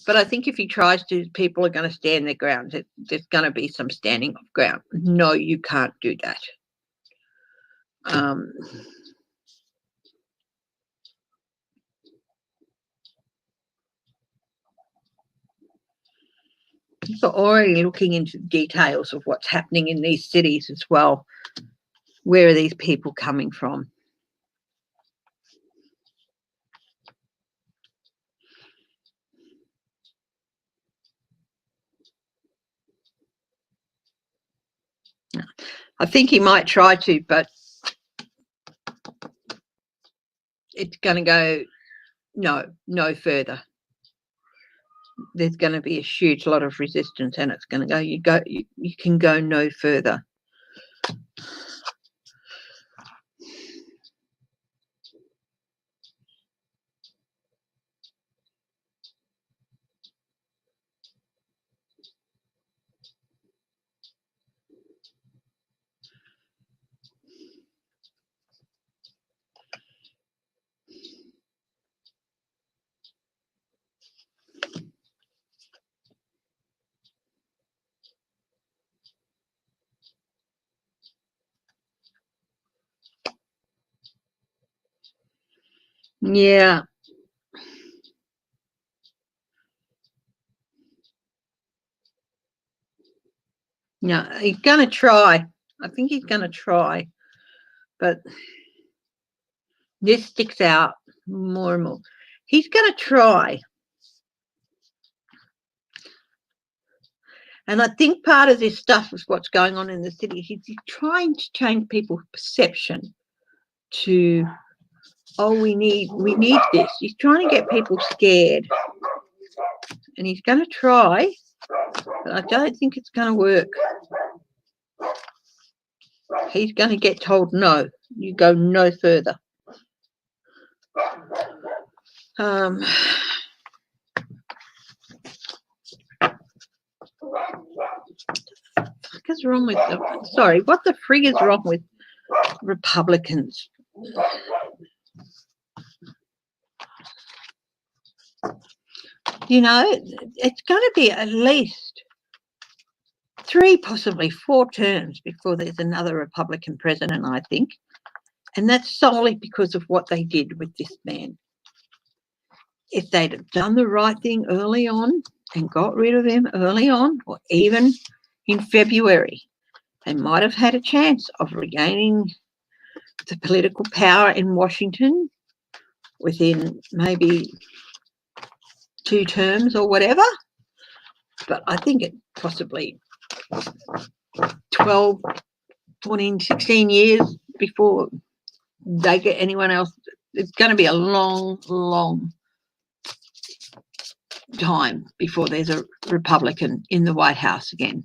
but I think if he tries to, people are going to stand their ground. There's going to be some standing of ground. No, you can't do that. People are already looking into details of what's happening in these cities as well. Where are these people coming from? I think he might try to, but it's going to go no further. There's going to be a huge lot of resistance, and it's going to go. You can go no further. Yeah. No, he's going to try. I think he's going to try, but this sticks out more and more. He's going to try. And I think part of this stuff is what's going on in the city. He's trying to change people's perception to, oh, we need this. He's trying to get people scared. And he's going to try, but I don't think it's going to work. He's going to get told, no, you go no further. What is wrong with them? Sorry, what the frig is wrong with Republicans? You know, it's going to be at least 3, possibly 4 terms before there's another Republican president, I think. And that's solely because of what they did with this man. If they'd have done the right thing early on and got rid of him early on, or even in February, they might have had a chance of regaining the political power in Washington within maybe 2 terms or whatever. But I think it possibly 12, 14, 16 years before they get anyone else. It's going to be a long, long time before there's a Republican in the White House again.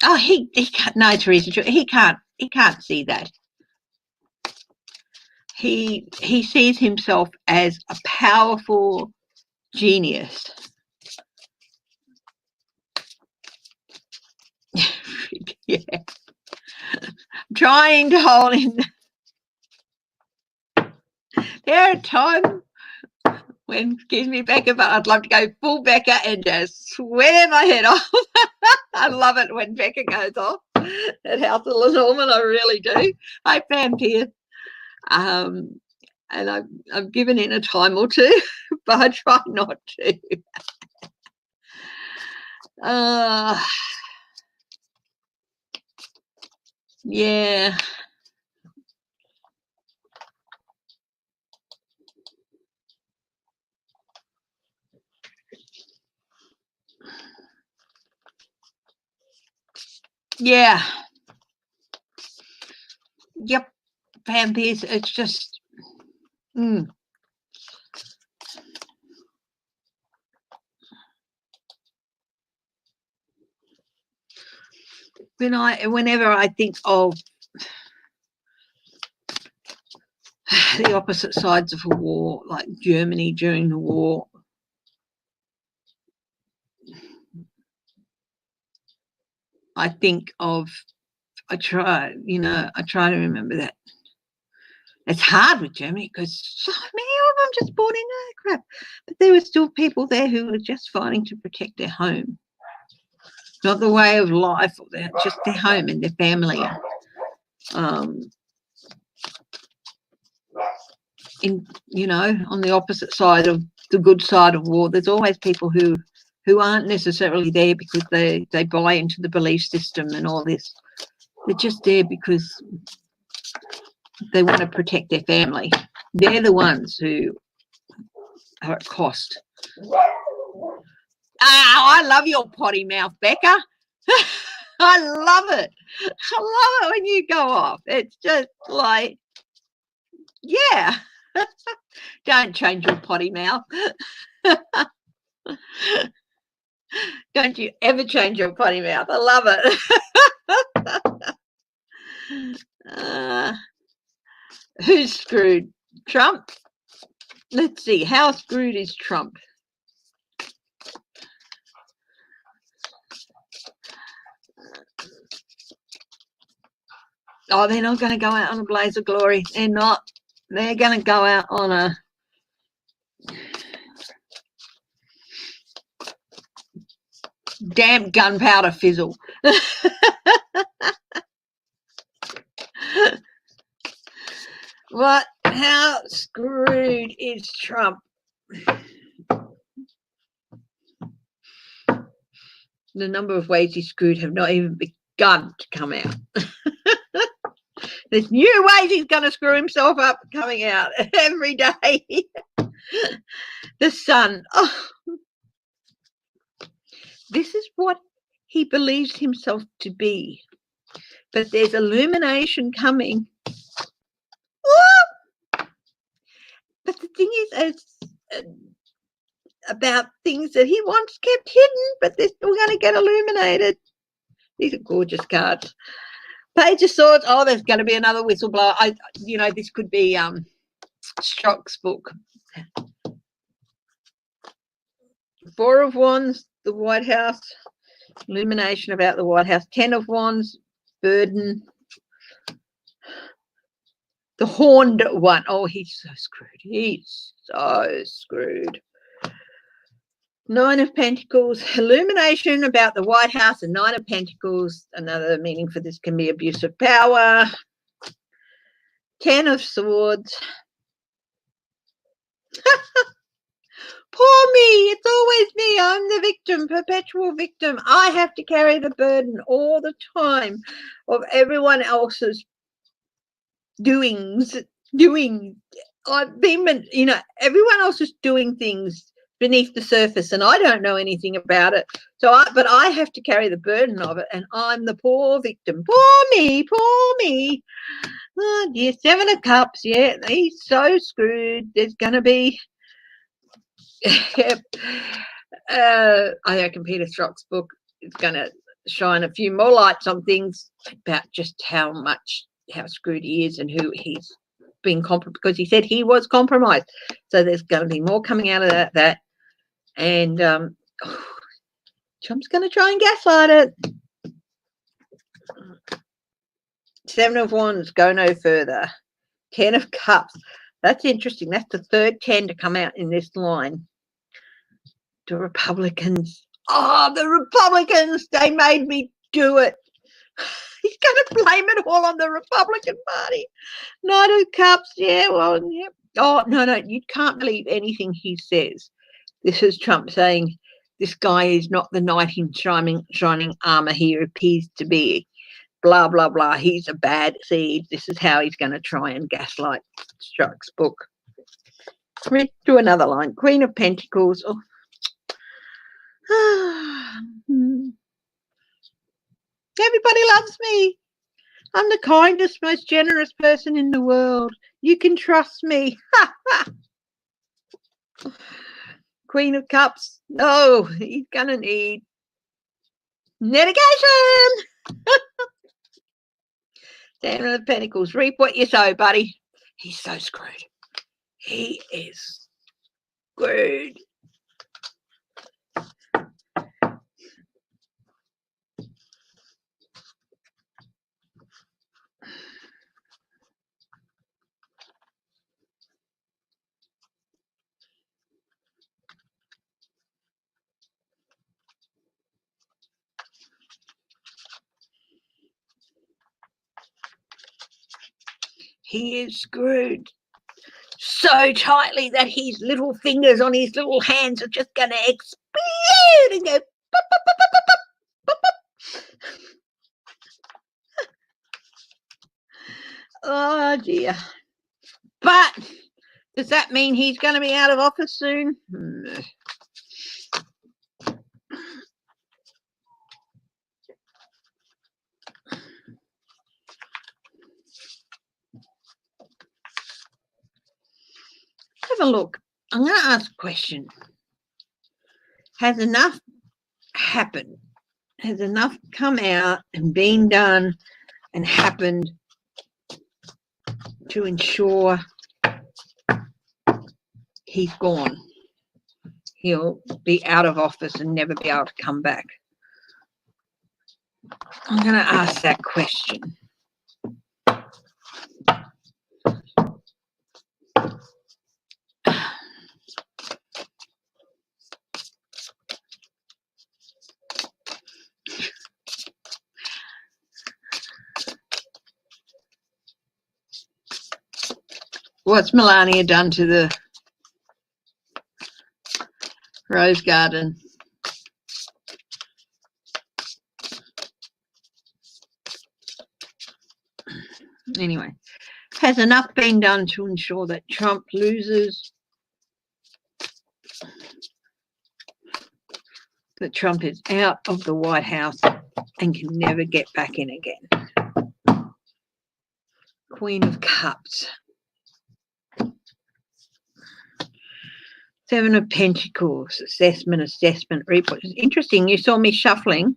Oh, he can't. No, Teresa, he can't see that. He sees himself as a powerful genius. Yeah. Trying to hold in. There are times when, excuse me, Becca, but I'd love to go full Becca and just swear my head off. I love it when Becca goes off at House of Norman. I really do. Hi, Pam Pierce. And I've given in a time or two, but I try not to. Yeah. Yeah. Yep. Pam Pierce, it's just whenever I think of the opposite sides of a war, like Germany during the war, I think of, I try to remember that. It's hard with Germany because so many of them just bought in crap. But there were still people there who were just fighting to protect their home. Not the way of life, just their home and their family. On the opposite side of the good side of war, there's always people who who aren't necessarily there because they buy into the belief system and all this. They're just there because they want to protect their family. They're the ones who are at cost. I love your potty mouth, Becca. I love it. I love it when you go off. It's just like, yeah. Don't change your potty mouth. Don't you ever change your potty mouth. I love it. Who's screwed? Trump? Let's see. How screwed is Trump? Oh, they're not going to go out on a blaze of glory. They're not. They're going to go out on a damn gunpowder fizzle. What? How screwed is Trump? The number of ways he's screwed have not even begun to come out. There's new ways he's going to screw himself up coming out every day. The sun. Oh. This is what he believes himself to be. But there's illumination coming. Woo! But the thing is, it's about things that he wants kept hidden, but they're still going to get illuminated. These are gorgeous cards. Page of Swords. Oh, there's going to be another whistleblower. This could be Strzok's book. Four of Wands, the White House. Illumination about the White House. 10 of Wands, burden. The Horned One. Oh, he's so screwed. He's so screwed. 9 of Pentacles, illumination about the White House, and 9 of Pentacles. Another meaning for this can be abuse of power. 10 of Swords. Poor me, it's always me. I'm the victim, perpetual victim. I have to carry the burden all the time of everyone else's doings. I've been, everyone else is doing things beneath the surface, and I don't know anything about it. But I have to carry the burden of it, and I'm the poor victim. Poor me. Oh dear, 7 of Cups. Yeah, he's so screwed. There's going to be. I reckon Peter Strzok's book is going to shine a few more lights on things about just how screwed he is and who he's been because he said he was compromised. So there's going to be more coming out of that. And Trump's going to try and gaslight it. 7 of Wands, go no further. 10 of Cups. That's interesting. That's the third 10 to come out in this line. The Republicans. Oh, the Republicans. They made me do it. He's going to blame it all on the Republican Party. 9 of Cups. Yeah, well, yeah. Oh, no, you can't believe anything he says. This is Trump saying this guy is not the knight in shining armor he appears to be. Blah, blah, blah. He's a bad seed. This is how he's going to try and gaslight Strzok's book. Read through another line. Queen of Pentacles. Oh. Everybody loves me. I'm the kindest, most generous person in the world. You can trust me. Queen of Cups. No, he's going to need mitigation. 10 of Pentacles. Reap what you sow, buddy. He's so screwed. He is screwed. He is screwed so tightly that his little fingers on his little hands are just going to explode. and go pop, pop, pop, pop, pop, pop, pop. Oh dear. But does that mean he's going to be out of office soon? Have a look. I'm going to ask a question. Has enough happened? Has enough come out and been done and happened to ensure he's gone? He'll be out of office and never be able to come back. I'm going to ask that question. What's Melania done to the rose garden? Anyway, has enough been done to ensure that Trump loses? That Trump is out of the White House and can never get back in again. Queen of Cups. Seven of Pentacles, assessment, report. It's interesting, you saw me shuffling.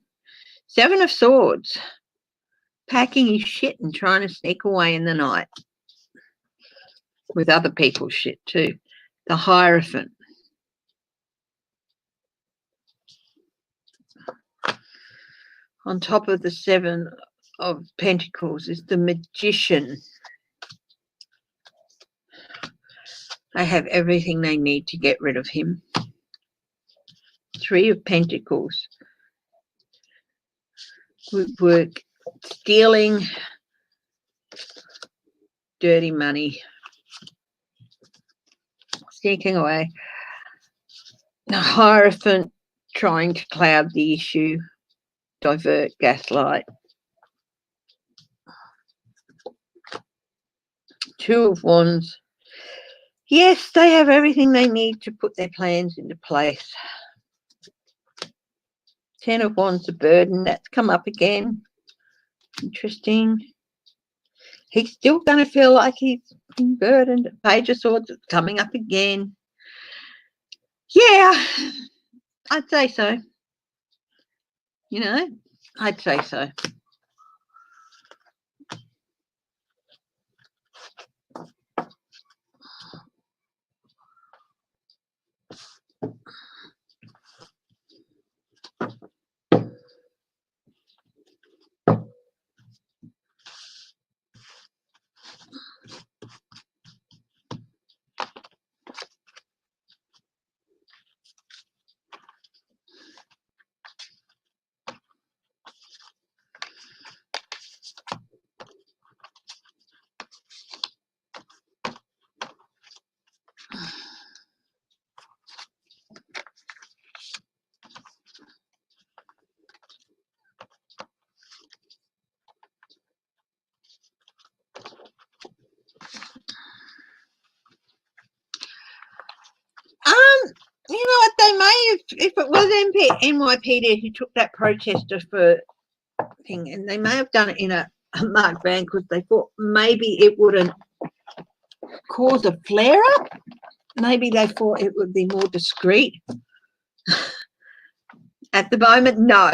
Seven of Swords, packing his shit and trying to sneak away in the night with other people's shit too. The Hierophant. On top of the Seven of Pentacles is the Magician. They have everything they need to get rid of him. Three of Pentacles. We're stealing dirty money. Sneaking away. The Hierophant trying to cloud the issue. Divert, gaslight. Two of Wands. Yes, they have everything they need to put their plans into place. Ten of Wands, a burden. That's come up again. Interesting. He's still going to feel like he's been burdened. Page of Swords is coming up again. Yeah, I'd say so. You know, I'd say so. You know what, they may have, if it was NYPD who took that protester for thing, and they may have done it in a marked van because they thought maybe it wouldn't cause a flare-up. Maybe they thought it would be more discreet. At the moment, no.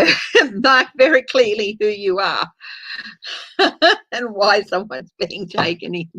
Mark very clearly who you are and why someone's being taken in.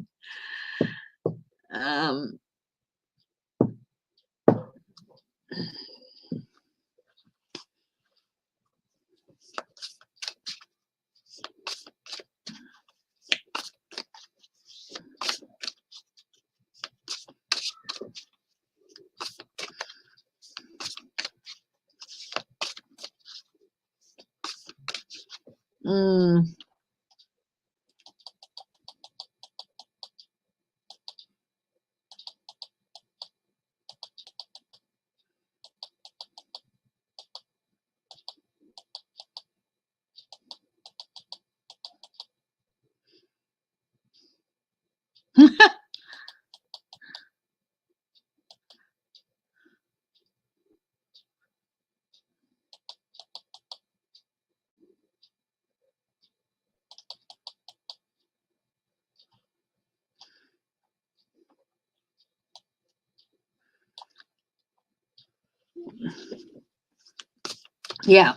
Yeah.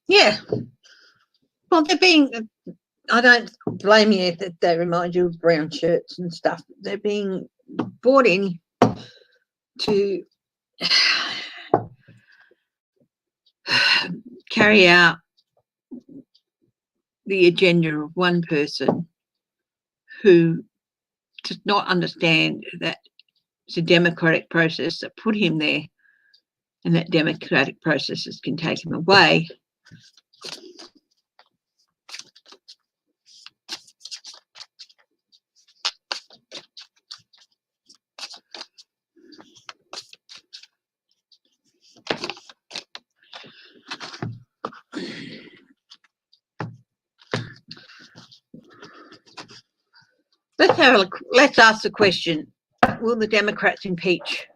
Yeah. Well, they're being, I don't blame you that they remind you of brown shirts and stuff. They're being brought in to carry out the agenda of one person who does not understand that it's a democratic process that put him there, and that democratic processes can take him away. Let's ask the question: will the Democrats impeach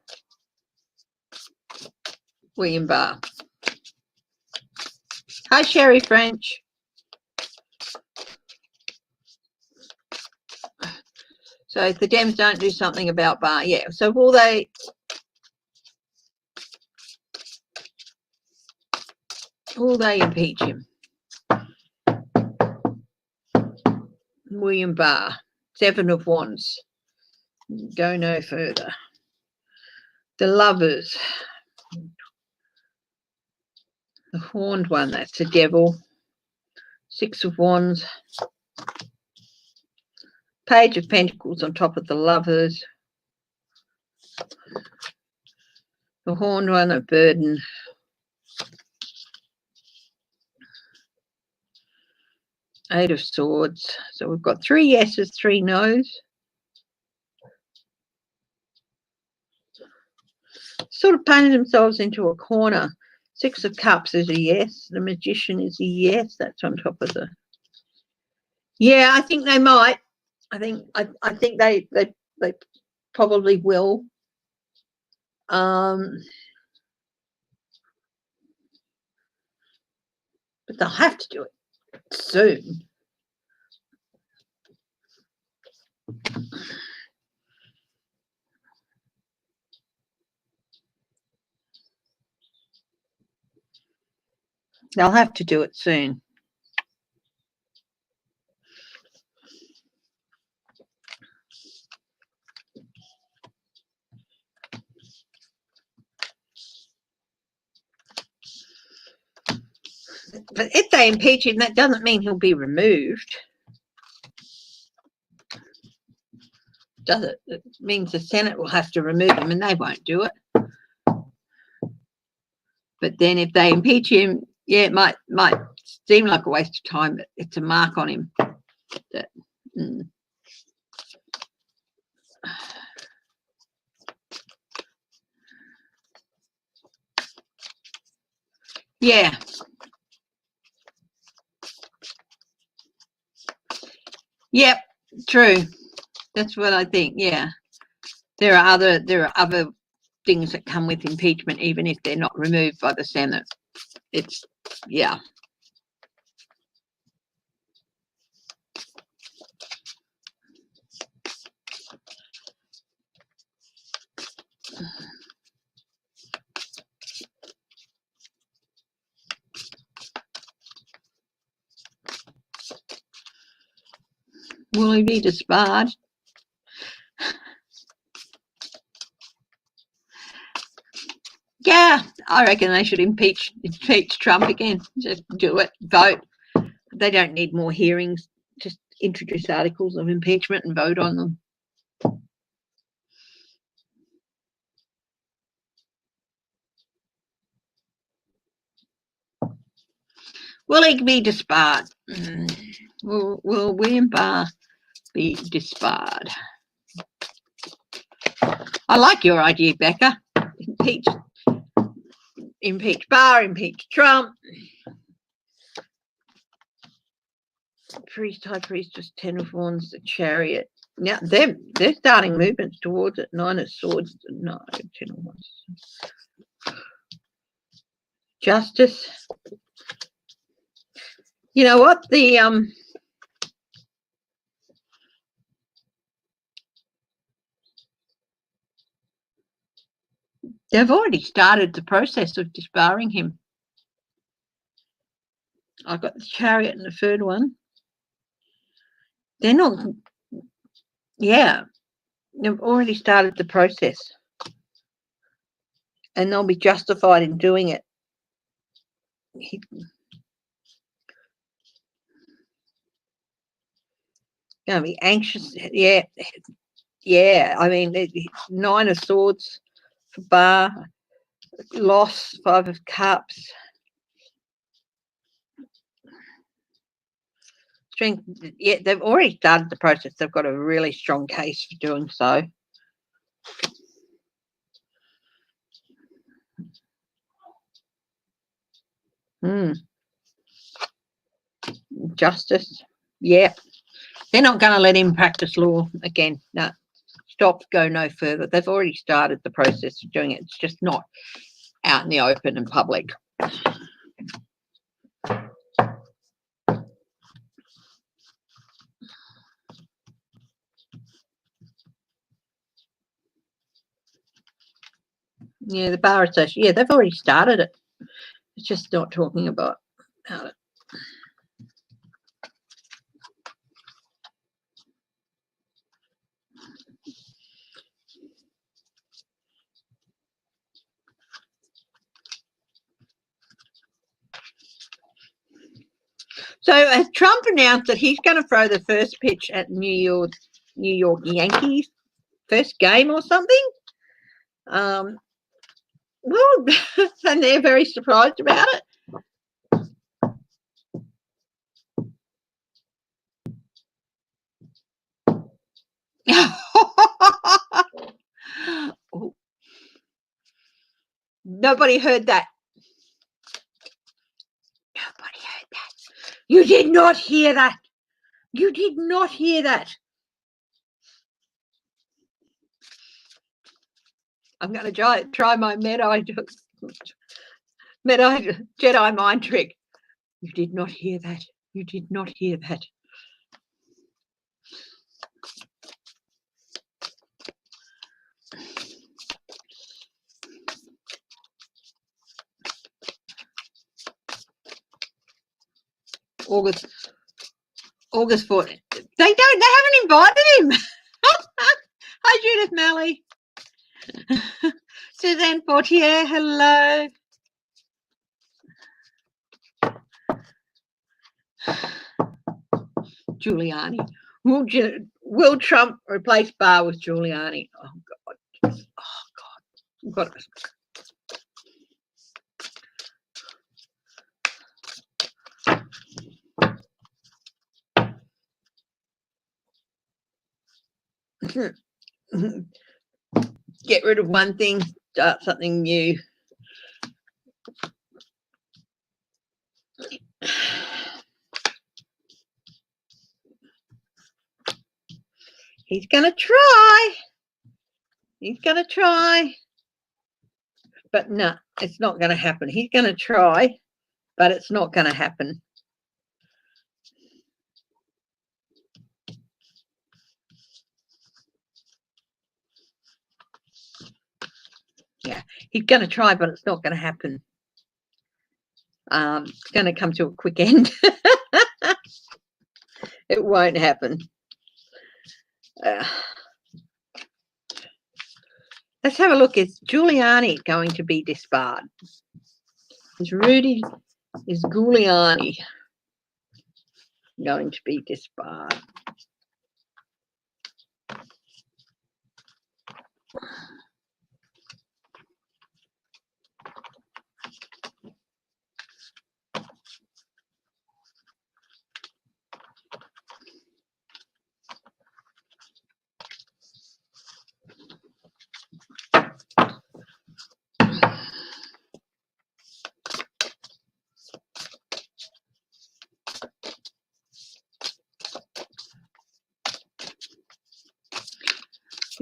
William Barr? Hi, Sherry French. So if the Dems don't do something about Barr, yeah. So will they impeach him? William Barr, 7 of Wands. Go no further. The Lovers. The Horned one, that's the Devil. 6 of Wands. Page of Pentacles on top of the Lovers. The Horned one, a Burden. Eight of Swords. So we've got 3 yeses, 3 nos. Sort of painted themselves into a corner. 6 of Cups is a yes. The Magician is a yes. That's on top of the. Yeah, I think they might. I think they probably will. But they'll have to do it soon. They'll have to do it soon. But if they impeach him, that doesn't mean he'll be removed. Does it? It means the Senate will have to remove him, and they won't do it. But then if they impeach him, yeah, it might seem like a waste of time, but it's a mark on him. That, Yeah. Yep, true. That's what I think. Yeah. There are other things that come with impeachment, even if they're not removed by the Senate. It's, yeah. Will he be disbarred? Yeah, I reckon they should impeach Trump again. Just do it, vote. They don't need more hearings. Just introduce articles of impeachment and vote on them. Will he be disbarred? Will William Barr be disbarred? I like your idea, Becca. Impeach impeach Barr, impeach Trump. Priest, high priestess, ten of wands, the chariot. Now they're starting movements towards it. Nine of swords, no, ten of wands. Justice. You know what? They've already started the process of disbarring him. I've got the chariot and the third one. They're not, yeah, they've already started the process. And they'll be justified in doing it. Going to be anxious. Yeah. I mean, nine of swords for Barr, loss, five of cups, strength. Yeah, they've already started the process. They've got a really strong case for doing so. Justice. Yeah. They're not going to let him practice law again. No. Stop, go no further. They've already started the process of doing it. It's just not out in the open and public. Yeah, the Bar Association. Yeah, they've already started it. It's just not talking about it. So Trump announced that he's going to throw the first pitch at New York Yankees first game or something. Well, and they're very surprised about it. Oh. Nobody heard that. Nobody heard that. You did not hear that. You did not hear that. I'm going to try my Jedi mind trick. You did not hear that. You did not hear that. August 4th. They haven't invited him. Hi, Judith Malley. Suzanne Fortier, hello. Giuliani. Will Trump replace Barr with Giuliani? Oh, God. Oh, God. Get rid of one thing, start something new. He's going to try. He's going to try. But no, it's not going to happen. He's going to try, but it's not going to happen. Yeah, he's going to try, but it's not going to happen. It's going to come to a quick end. It won't happen. Let's have a look. Is Giuliani going to be disbarred? Is Giuliani going to be disbarred?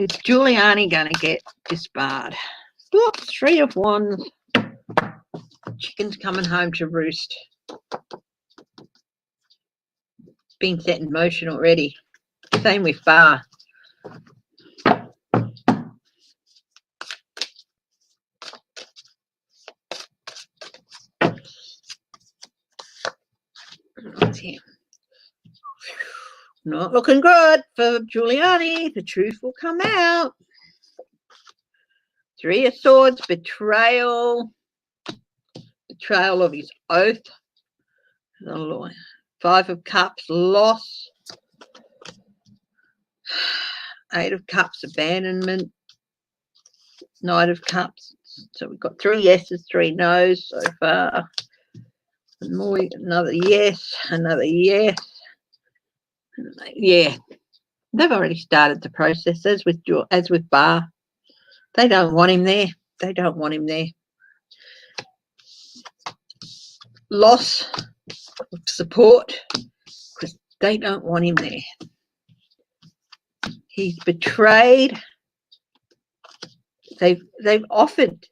Is Giuliani going to get disbarred? Look, 3 of wands. Chicken's coming home to roost. Been set in motion already. Same with Barr. What's here? Not looking good for Giuliani. The truth will come out. 3 of Swords, betrayal. Betrayal of his oath. The Lord. 5 of Cups, loss. 8 of Cups, abandonment. Knight of Cups. So we've got 3 yeses, 3 nos so far. More, another yes, another yes. Yeah, they've already started the process, as with Barr. They don't want him there. They don't want him there. Loss of support because they don't want him there. He's betrayed. They've offered.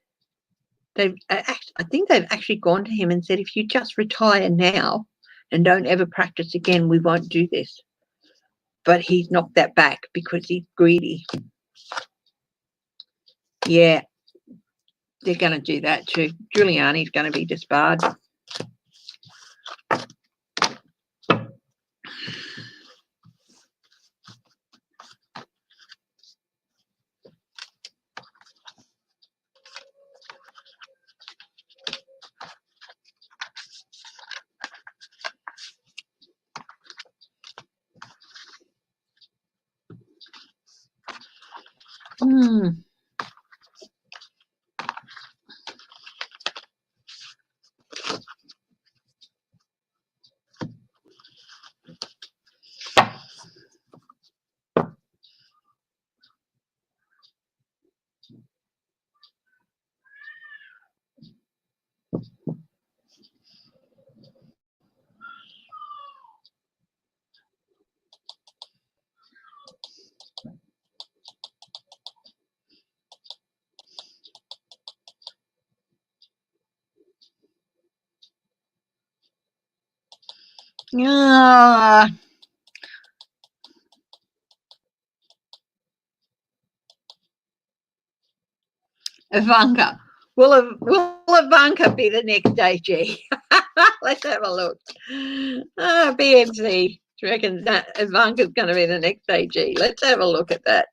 I think they've actually gone to him and said, if you just retire now and don't ever practice again, we won't do this. But he's knocked that back because he's greedy. Yeah, they're going to do that too. Giuliani's going to be disbarred. Ivanka. Will Ivanka be the next AG? Let's have a look. BMC reckons that Ivanka's going to be the next AG. Let's have a look at that.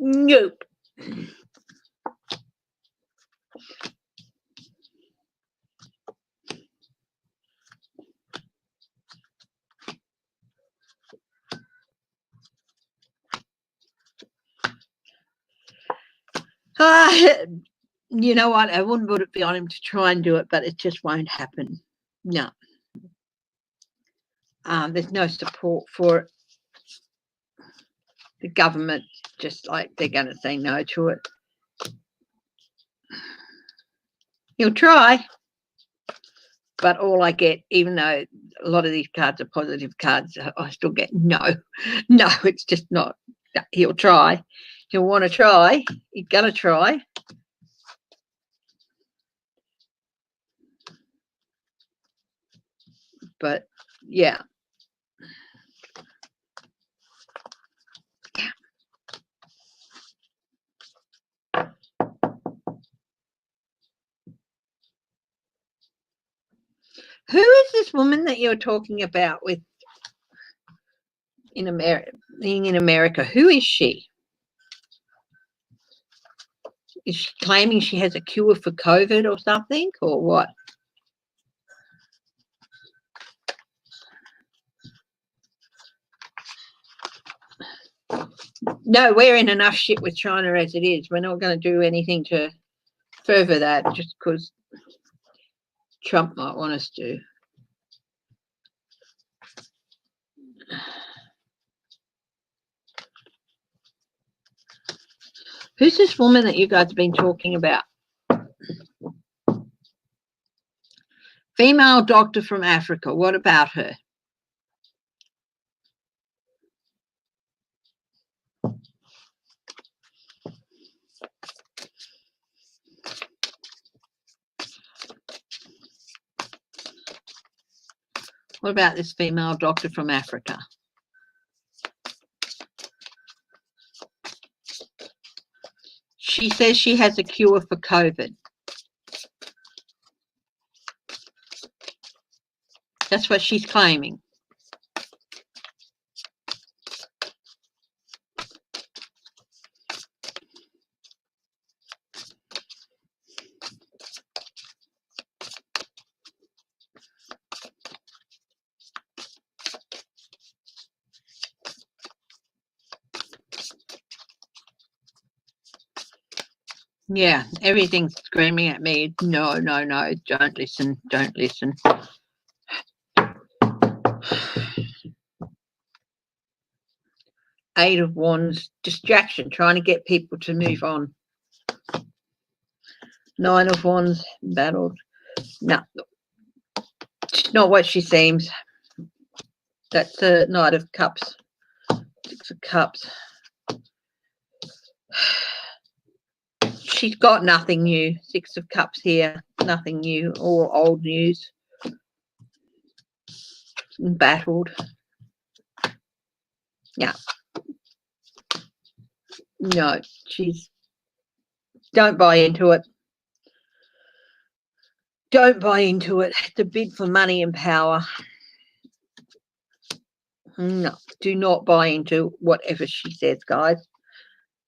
Nope. You know what? I wouldn't put it on him to try and do it, but it just won't happen. No. There's no support for it. The government, just like they're going to say no to it. He'll try, but all I get, even though a lot of these cards are positive cards, I still get no. No, it's just not. He'll try. He'll want to try. He's going to try. But, yeah. Who is this woman that you're talking about with in America, being in America? Who is she? Is she claiming she has a cure for COVID or something, or what? No, we're in enough shit with China as it is. We're not going to do anything to further that just because Trump might want us to. Who's this woman that you guys have been talking about? Female doctor from Africa. What about her? What about this female doctor from Africa? She says she has a cure for COVID. That's what she's claiming. Yeah, everything's screaming at me. No, no, no, don't listen, don't listen. Eight of Wands, distraction, trying to get people to move on. Nine of Wands, battled. No, it's not what she seems. That's the Knight of Cups. Six of Cups. She's got nothing new. Six of Cups here, nothing new or old news. Battled. Yeah. No, she's. Don't buy into it. Don't buy into it. It's a bid for money and power. No, do not buy into whatever she says, guys.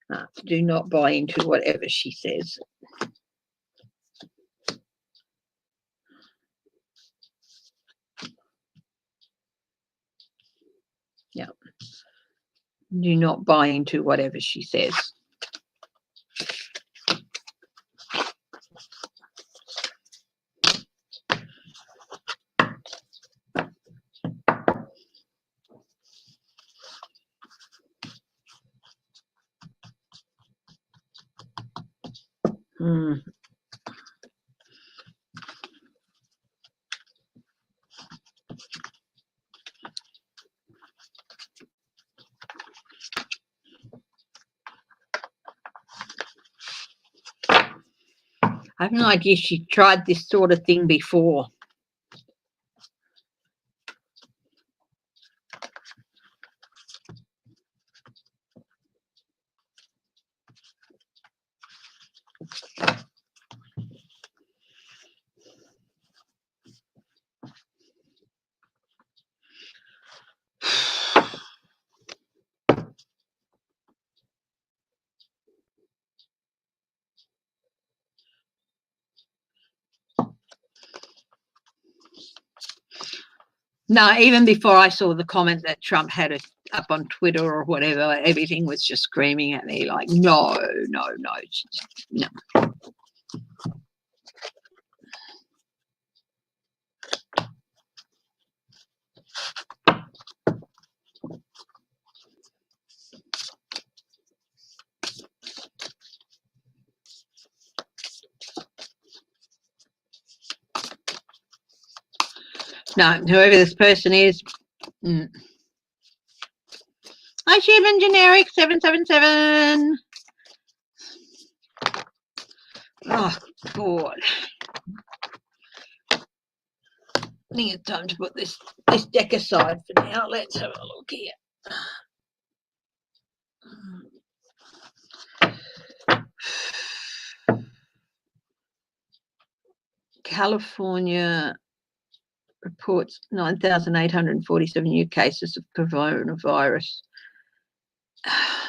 No, do not buy into whatever she says. Yeah. Do not buy into whatever she says. I have no idea she tried this sort of thing before. No, even before I saw the comment that Trump had it up on Twitter or whatever, everything was just screaming at me like, no, no, no, no. No, whoever this person is. Hi, Shivan Generic 777. Oh, God. I think it's time to put this deck aside for now. Let's have a look here. California reports 9,847 new cases of coronavirus.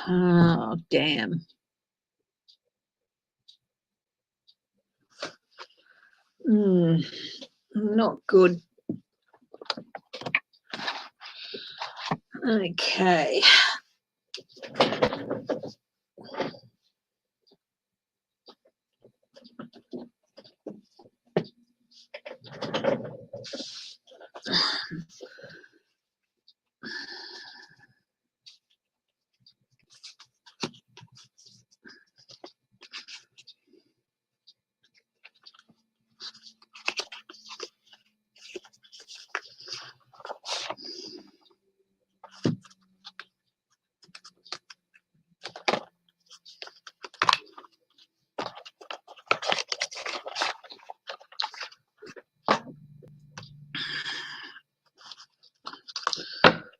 Oh, damn. Not good. Okay.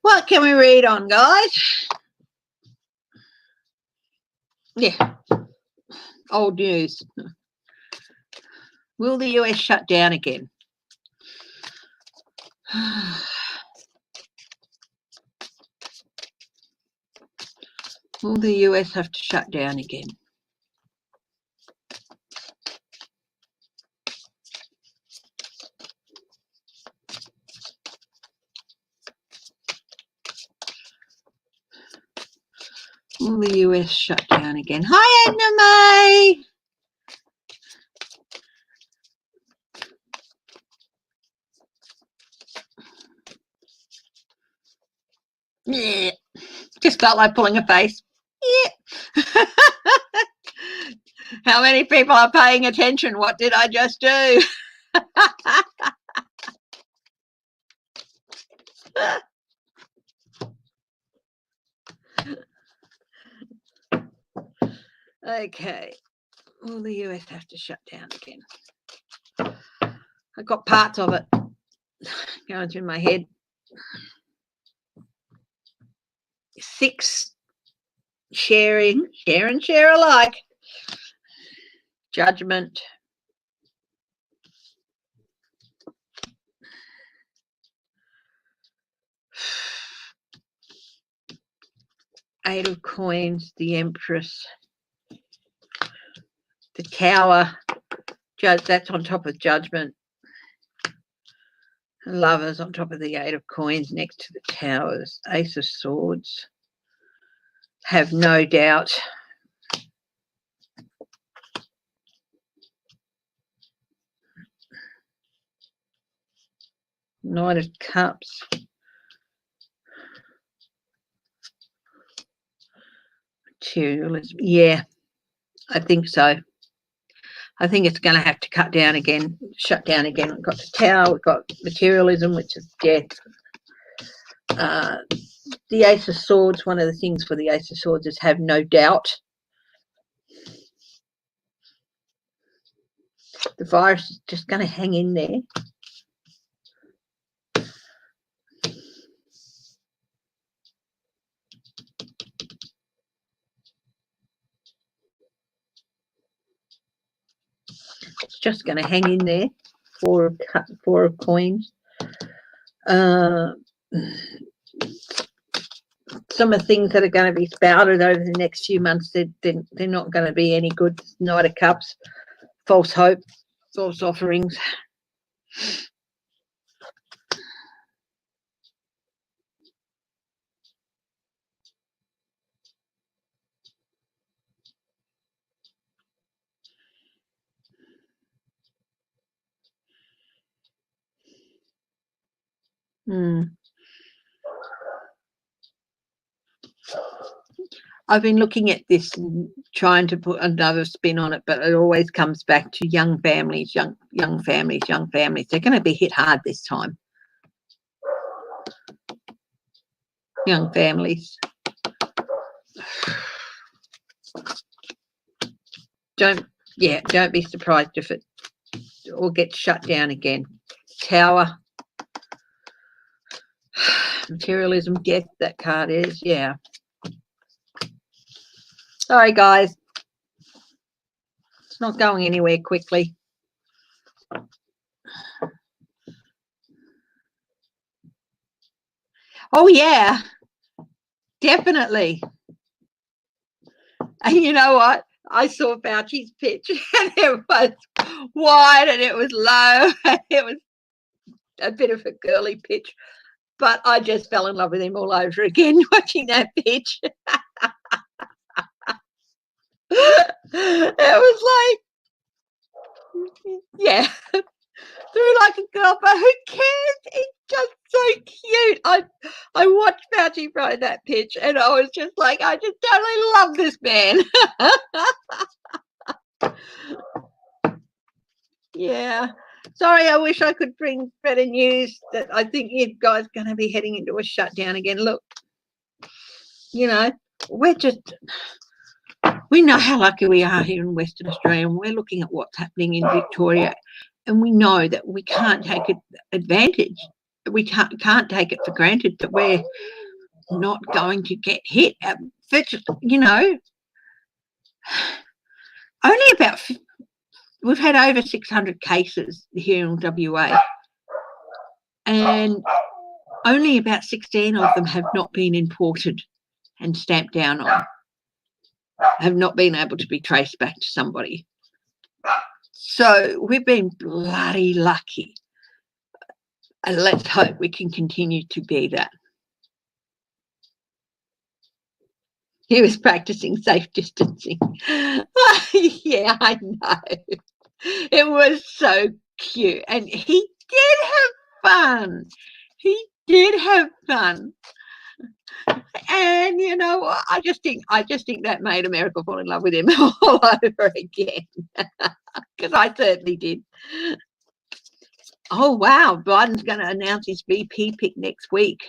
What can we read on, guys? Yeah, old news. Will the US shut down again? Will the US have to shut down again? Will the US shut down again? Hi, Edna May. Yeah, just felt like pulling a face. Yeah. How many people are paying attention? What did I just do? Okay. Will the US have to shut down again? I've got parts of it going through my head. 6 share and share alike. Judgment. Eight of Coins, the Empress, the Tower, that's on top of Judgment. Lovers on top of the Eight of Coins next to the Towers. Ace of Swords. Have no doubt. Knight of Cups. Materialism. Yeah, I think so. I think it's going to have to cut down again, shut down again. We've got the Tower, we've got materialism, which is death. The Ace of Swords, one of the things for the Ace of Swords is have no doubt. The virus is just going to hang in there. It's just going to hang in there. Four of Coins. Some of the things that are going to be spouted over the next few months, they're not going to be any good. Knight of Cups, false hope, false offerings. I've been looking at this and trying to put another spin on it, but it always comes back to young families, young families. They're going to be hit hard this time. Young families. Don't be surprised if it all gets shut down again. Tower. Materialism, death, that card is, yeah. Sorry, guys. It's not going anywhere quickly. Oh, yeah, definitely. And you know what? I saw Fauci's pitch, and it was wide and it was low, and it was a bit of a girly pitch. But I just fell in love with him all over again watching that pitch. It was like, yeah, threw like a girl, but who cares? It's just so cute. I watched Fauci throw that pitch, and I was just like, I just totally love this man. Yeah. Sorry, I wish I could bring better news. That I think you guys are going to be heading into a shutdown again. Look, you know, we know how lucky we are here in Western Australia, and we're looking at what's happening in Victoria, and we know that we can't take advantage we can't take it for granted that we're not going to get hit. You know, only about, we've had over 600 cases here in WA, and only about 16 of them have not been imported and stamped down on, have not been able to be traced back to somebody. So we've been bloody lucky, and let's hope we can continue to be that. He was practicing safe distancing. Yeah, I know. It was so cute, and he did have fun. He did have fun. And you know what? I just think that made America fall in love with him all over again, because I certainly did. Oh wow, Biden's going to announce his VP pick next week.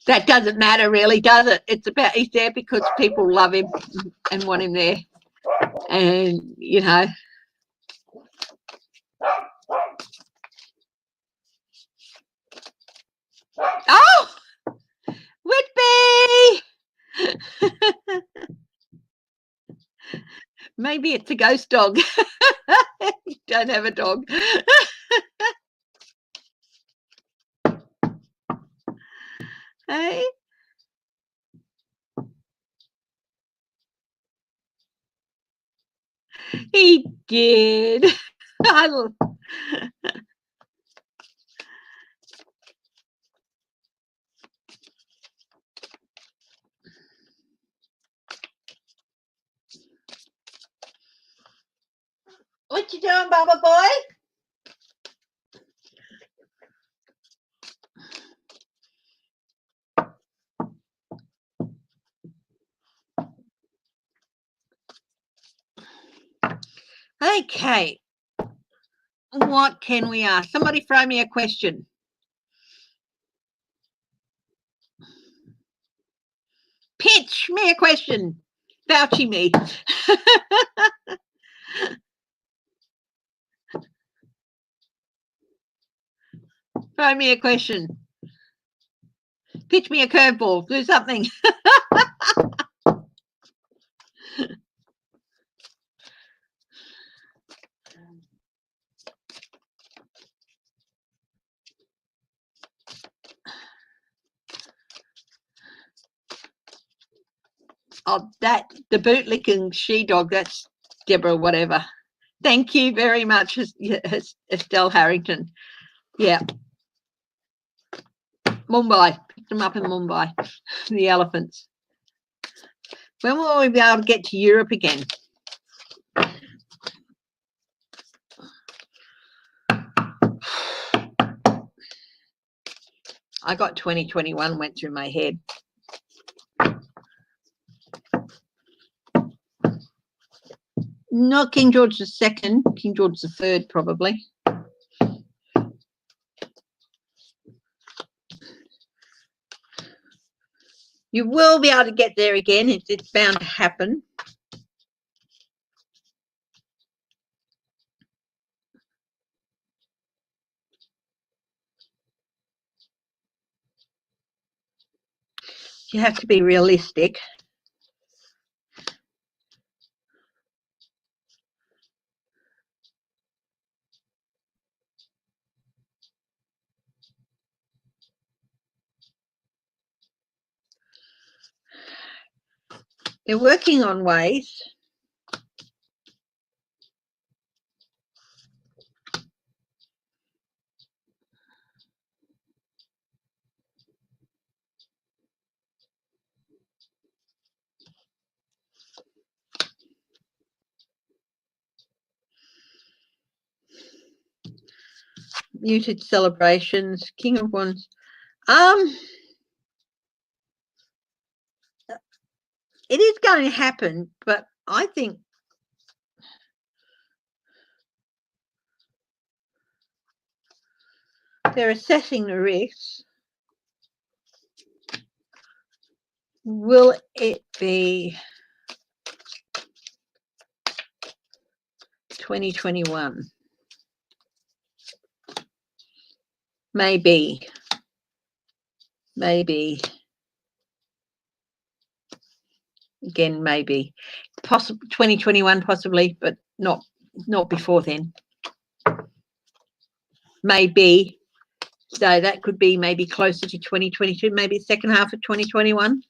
That doesn't matter really, does it? It's about, he's there because people love him and want him there. And, you know. Oh! Whitby! Maybe it's a ghost dog. You don't have a dog. Hey? He did. What you doing, Baba boy? Okay. What can we ask? Somebody throw me a question. Pitch me a question. Fauci me. Throw me a question. Pitch me a curveball. Do something. Oh, the bootlicking she-dog, that's Deborah whatever. Thank you very much, Estelle Harrington. Yeah. Mumbai. Picked them up in Mumbai. The elephants. When will we be able to get to Europe again? I got 2021 went through my head. Not King George II, King George III probably. You will be able to get there again. It's bound to happen. You have to be realistic. They're working on ways. Muted celebrations, King of Wands. It is going to happen, but I think they're assessing the risks. Will it be 2021. Maybe. Again, maybe. 2021 possibly, but not before then. Maybe. So that could be maybe closer to 2022, maybe second half of 2021.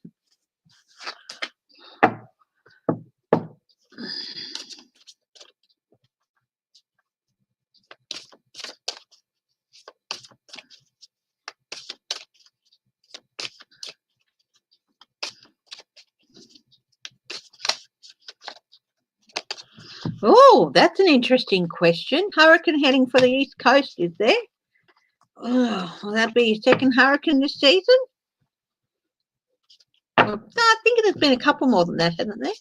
Oh, that's an interesting question. Hurricane heading for the east coast, is there? Oh, will that be your second hurricane this season? I think there's been a couple more than that, hasn't there?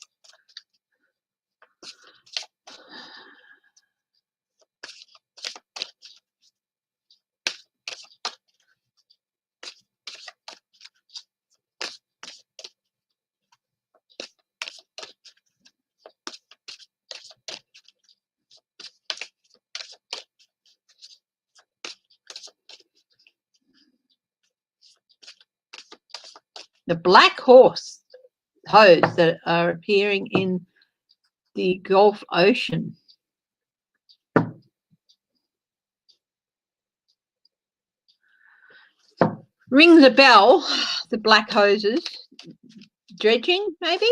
The black hose that are appearing in the Gulf Ocean. Rings a bell, the black hoses. Dredging, maybe?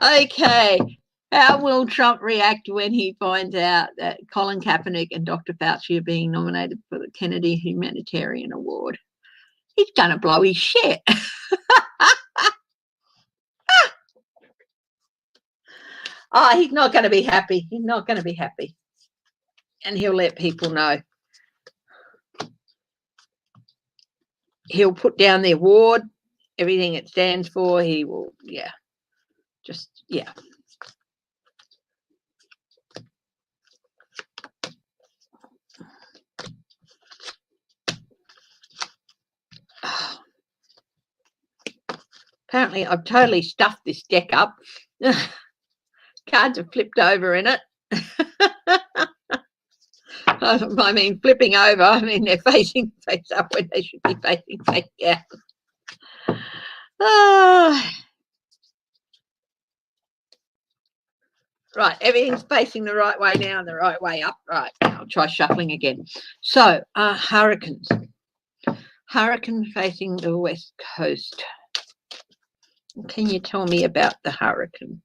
Okay. How will Trump react when he finds out that Colin Kaepernick and Dr. Fauci are being nominated for the Kennedy Humanitarian Award? He's going to blow his shit. Oh, he's not going to be happy. He's not going to be happy. And he'll let people know. He'll put down the award, everything it stands for. He will, yeah. Apparently, I've totally stuffed this deck up. Cards are flipped over in it. I mean, flipping over. I mean, they're facing face up when they should be facing face down. Right, everything's facing the right way now and the right way up. Right, I'll try shuffling again. So, hurricanes. Hurricane facing the west coast. What can you tell me about the hurricane?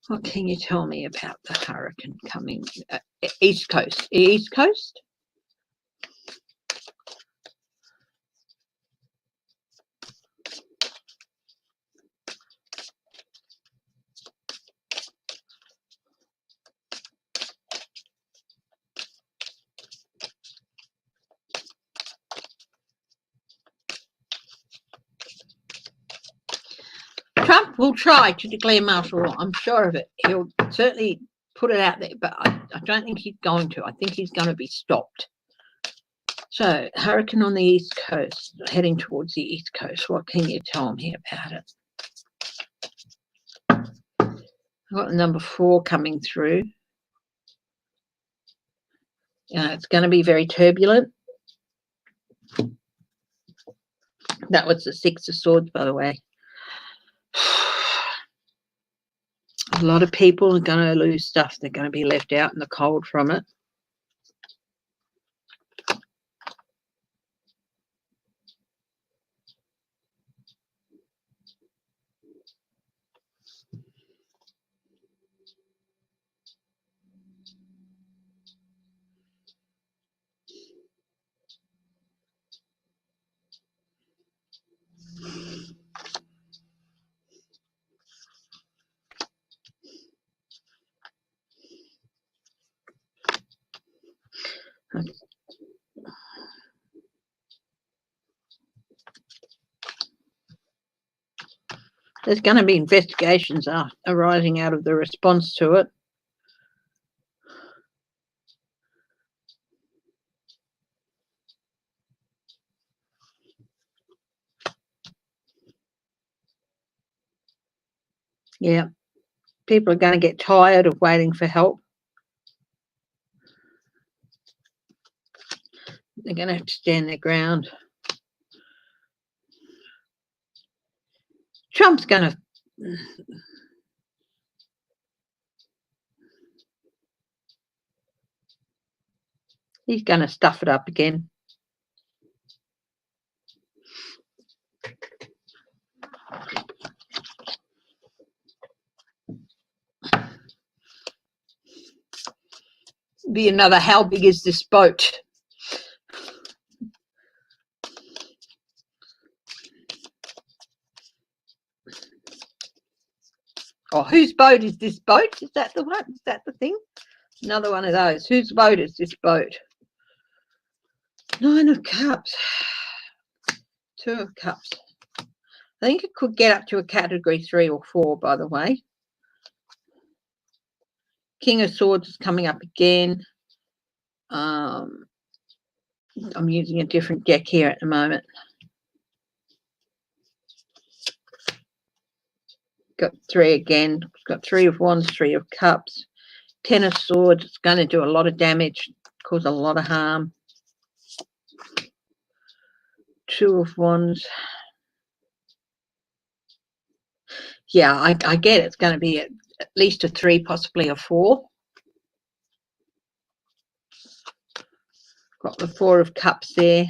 What can you tell me about the hurricane coming east coast? East coast? Trump will try to declare martial law. I'm sure of it. He'll certainly put it out there, but I don't think he's going to. I think he's going to be stopped. So, hurricane on the east coast, heading towards the east coast. What can you tell me about it? I've got number 4 coming through. It's going to be very turbulent. That was the 6 of Swords, by the way. A lot of people are going to lose stuff. They're going to be left out in the cold from it. There's going to be investigations arising out of the response to it. Yeah, people are going to get tired of waiting for help. They're going to have to stand their ground. Trump's going to... He's going to stuff it up again. Be another, how big is this boat? Oh, whose boat is this boat? Is that the one? Is that the thing? Another one of those. Whose boat is this boat? 9 of Cups. 2 of Cups. I think it could get up to a category 3 or 4, by the way. King of Swords is coming up again. I'm using a different deck here at the moment. Got 3 again. Got 3 of Wands, 3 of Cups. 10 of Swords. It's going to do a lot of damage, cause a lot of harm. 2 of Wands. Yeah, I get it's going to be at least a 3, possibly a 4. Got the 4 of Cups there.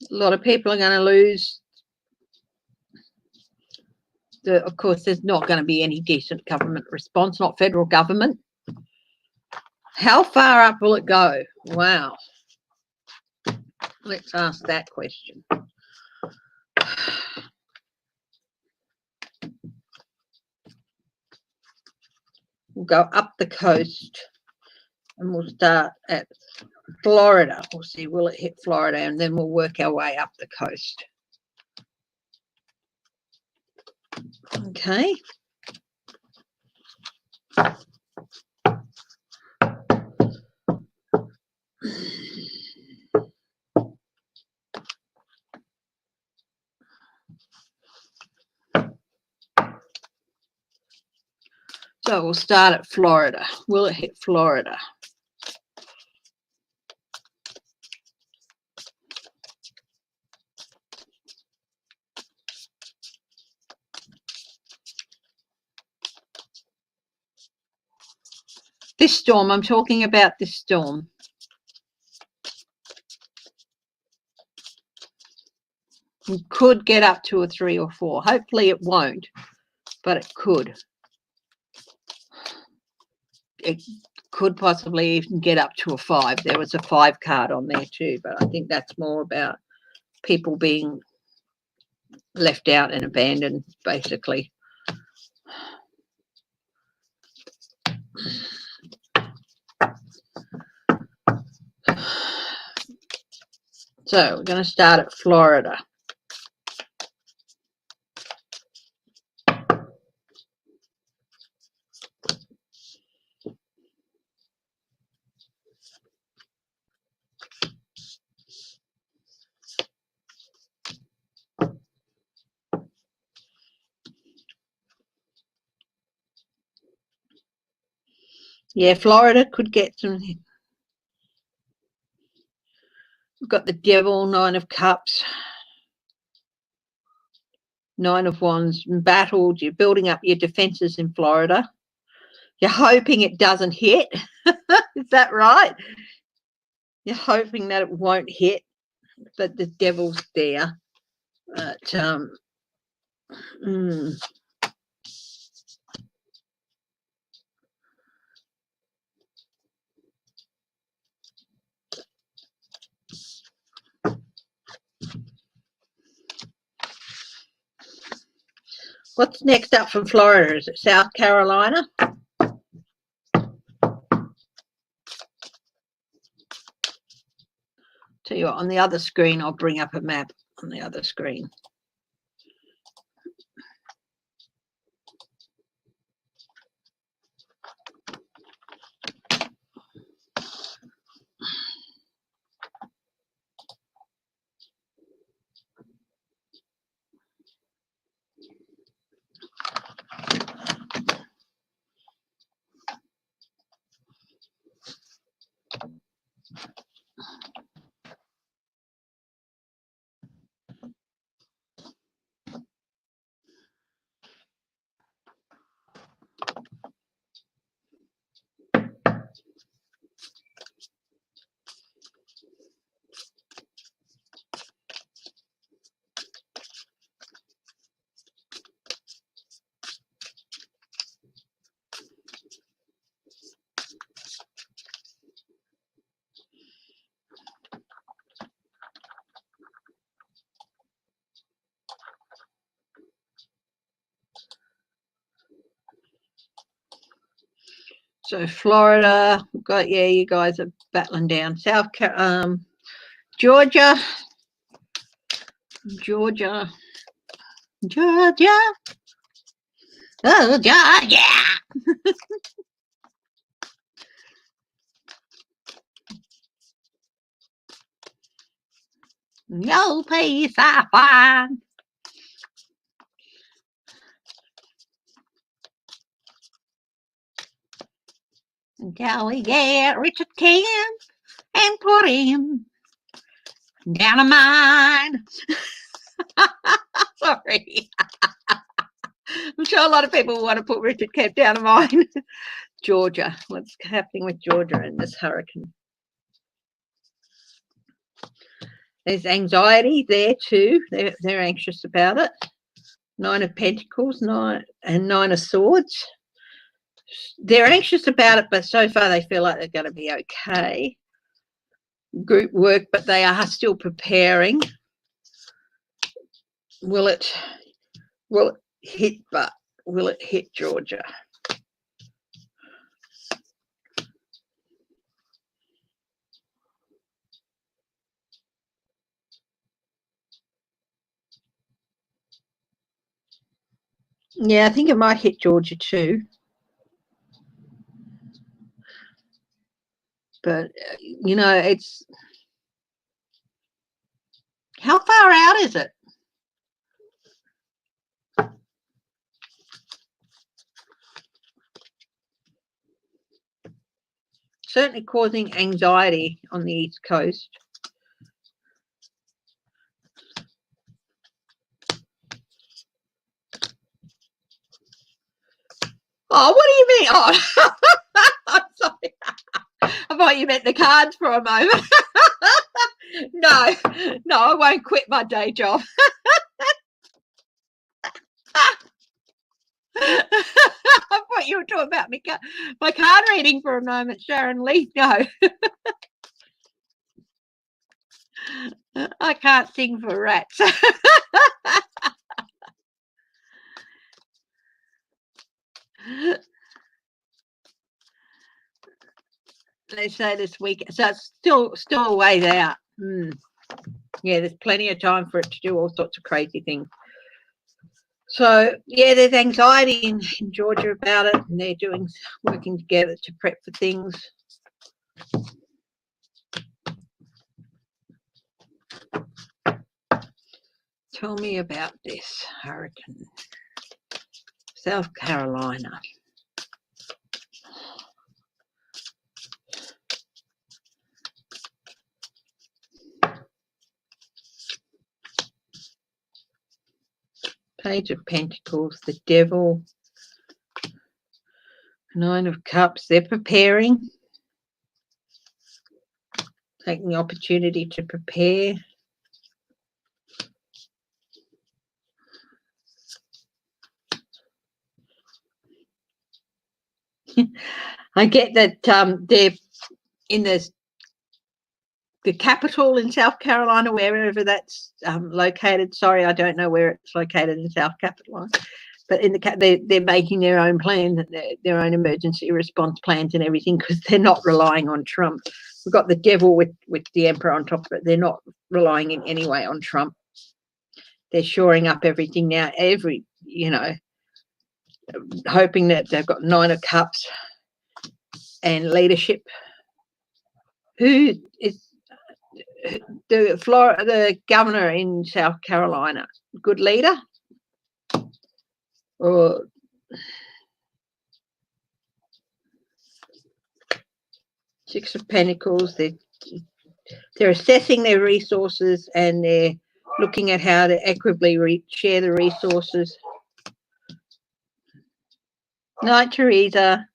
A lot of people are going to lose. Of course, there's not going to be any decent government response, not federal government. How far up will it go? Wow. Let's ask that question. We'll go up the coast and we'll start at Florida. We'll see, will it hit Florida? And then we'll work our way up the coast. Okay. So we'll start at Florida. Will it hit Florida? This storm, I'm talking about this storm. It could get up to a 3 or 4. Hopefully it won't, but it could. It could possibly even get up to a 5. There was a 5 card on there too, but I think that's more about people being left out and abandoned, basically. So we're going to start at Florida. Yeah, Florida could get some. We've got the Devil, 9 of Cups, 9 of Wands, embattled. You're building up your defenses in Florida. You're hoping it doesn't hit. Is that right? You're hoping that it won't hit, but the Devil's there. But what's next up from Florida? Is it South Carolina? you what, on the other screen, I'll bring up a map on the other screen. So Florida, got, yeah, you guys are battling down. Georgia, oh Georgia. No peace I find. Until we get Richard King and put him down a mine. Sorry. I'm sure a lot of people want to put Richard Kemp down a mine. Georgia. What's happening with Georgia in this hurricane? There's anxiety there too. They're anxious about it. 9 of Pentacles, 9 of Swords. They're anxious about it, but so far they feel like they're going to be okay. Group work, but they are still preparing. Will it hit? But will it hit Georgia? Yeah, I think it might hit Georgia too. But, you know, it's... How far out is it? Certainly causing anxiety on the East Coast. Oh, what do you mean? Oh, I'm sorry. I thought you meant the cards for a moment. No, I won't quit my day job. I thought you were talking about my card reading for a moment, Sharon Lee. No. I can't sing for rats. They say this week, so it's still a ways out. Yeah, there's plenty of time for it to do all sorts of crazy things. So yeah, there's anxiety in Georgia about it, and they're working together to prep for things. Tell me about this hurricane. South Carolina. Page of Pentacles, the Devil, 9 of Cups. They're preparing, taking the opportunity to prepare. I get that they're in the capital in South Carolina, wherever that's located. Sorry, I don't know where it's located in South Carolina, but in they're making their own plans, their own emergency response plans and everything, because they're not relying on Trump. we've got the devil with the emperor on top of it. They're not relying in any way on Trump. They're shoring up everything now, hoping that they've got 9 of Cups and leadership. Who is the governor in South Carolina? Good leader? Or Six of Pentacles? They're assessing their resources and they're looking at how to equitably share the resources. Knight Teresa.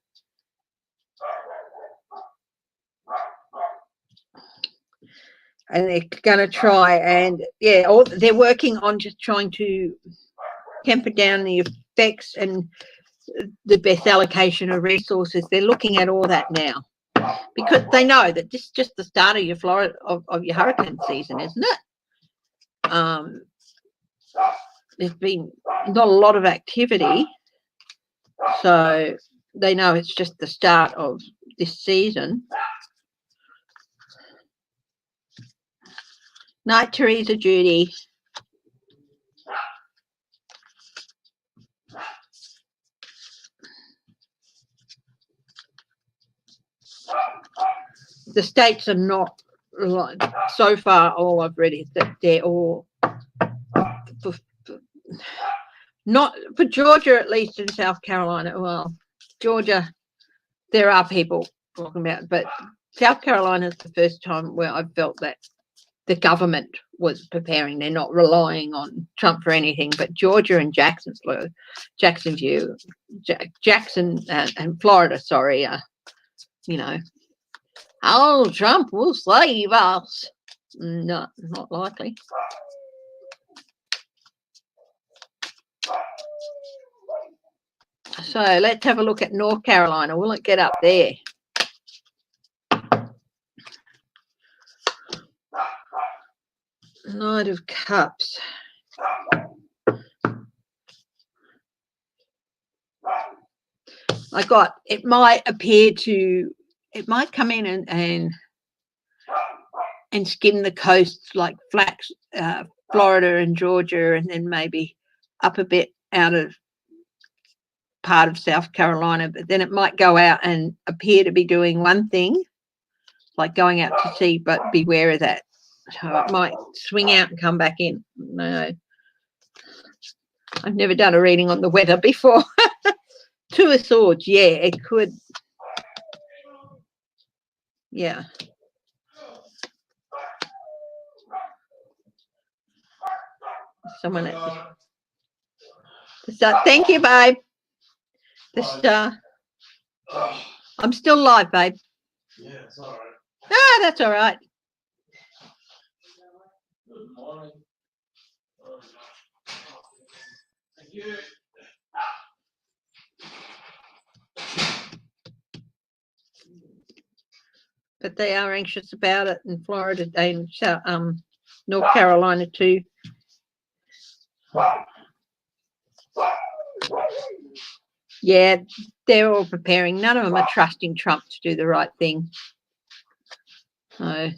And they're going to try and, they're working on just trying to temper down the effects and the best allocation of resources. They're looking at all that now because they know that this is just the start of your Florida of your hurricane season, isn't it? There's been not a lot of activity, so they know it's just the start of this season. Night, Teresa, Judy. The states are not, so far all I've read is that they're all, not for Georgia at least, in South Carolina. Well, Georgia, there are people talking about it, but South Carolina is the first time where I've felt that the government was preparing. They're not relying on Trump for anything, but Georgia and Jackson and Florida, sorry, oh, Trump will save us. No, not likely. So let's have a look at North Carolina. Will it get up there? Knight of Cups. It might come in and skim the coasts like Florida and Georgia, and then maybe up a bit out of part of South Carolina, but then it might go out and appear to be doing one thing, like going out to sea, but beware of that. So it might swing out and come back in. No, I've never done a reading on the weather before. Two of Swords, yeah, it could. Yeah. Someone at the start. Thank you, babe. The star. I'm still live, babe. Yeah, it's all right. Ah, that's all right. Good morning. Thank you. But they are anxious about it in Florida and North Carolina too. Yeah, they're all preparing. None of them are trusting Trump to do the right thing. So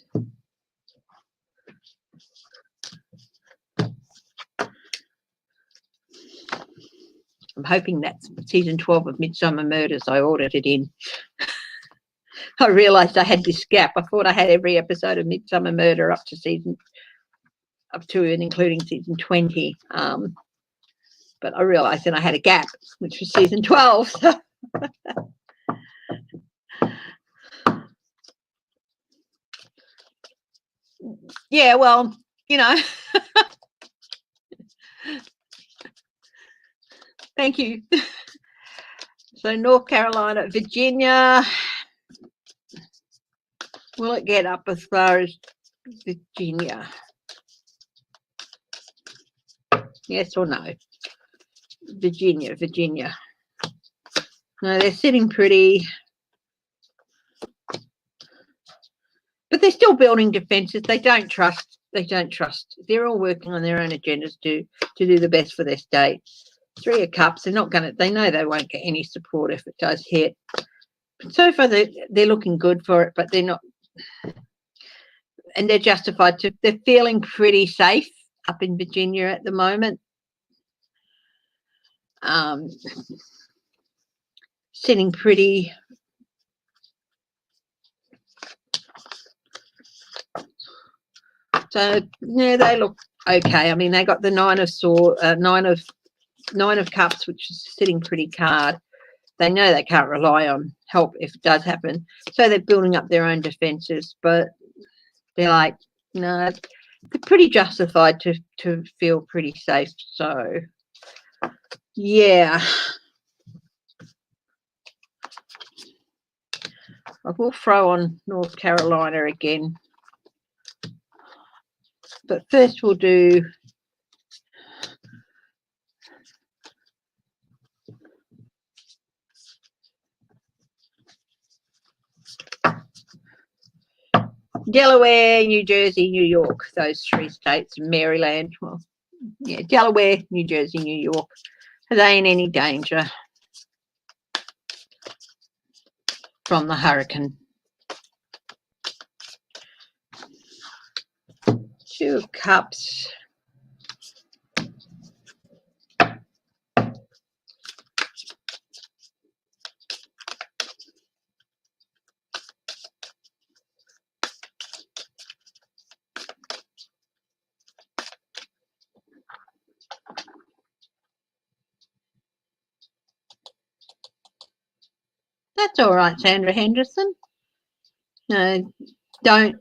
I'm hoping that's season 12 of Midsummer Murders. I ordered it in. I realised I had this gap. I thought I had every episode of Midsummer Murder up to and including season 20. But I realised then I had a gap, which was season 12. So. Yeah, well, thank you. So North Carolina, Virginia. Will it get up as far as Virginia? Yes or no? Virginia. No, they're sitting pretty. But they're still building defences. They don't trust. They're all working on their own agendas to do the best for their state. 3 of Cups. They're not going to. They know they won't get any support if it does hit. But so far, they're looking good for it, but they're not. and they're justified to. They're feeling pretty safe up in Virginia at the moment. Sitting pretty. So yeah, they look okay. I mean, they got the nine of cups, which is sitting pretty hard. They know they can't rely on help if it does happen, so they're building up their own defences. But they're like, no, they're pretty justified to feel pretty safe. So yeah, I will throw on North Carolina again, but first we'll do Delaware, New Jersey, New York, those three states, Maryland. Well, yeah, Delaware, New Jersey, New York. Are they in any danger from the hurricane? Two of Cups. That's all right, Sandra Henderson. No, don't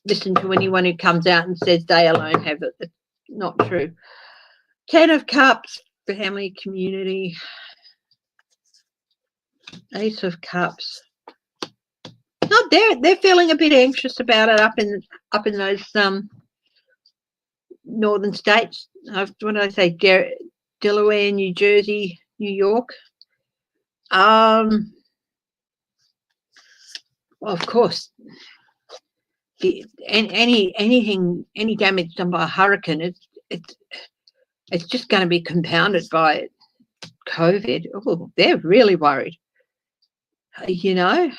listen to anyone who comes out and says they alone have it. It's not true. 10 of Cups, family, community. Ace of Cups. No, they're feeling a bit anxious about it up in those northern states. What did I say? Delaware, New Jersey, New York. Well, of course, any damage done by a hurricane, it's just going to be compounded by COVID. Oh, they're really worried. You know,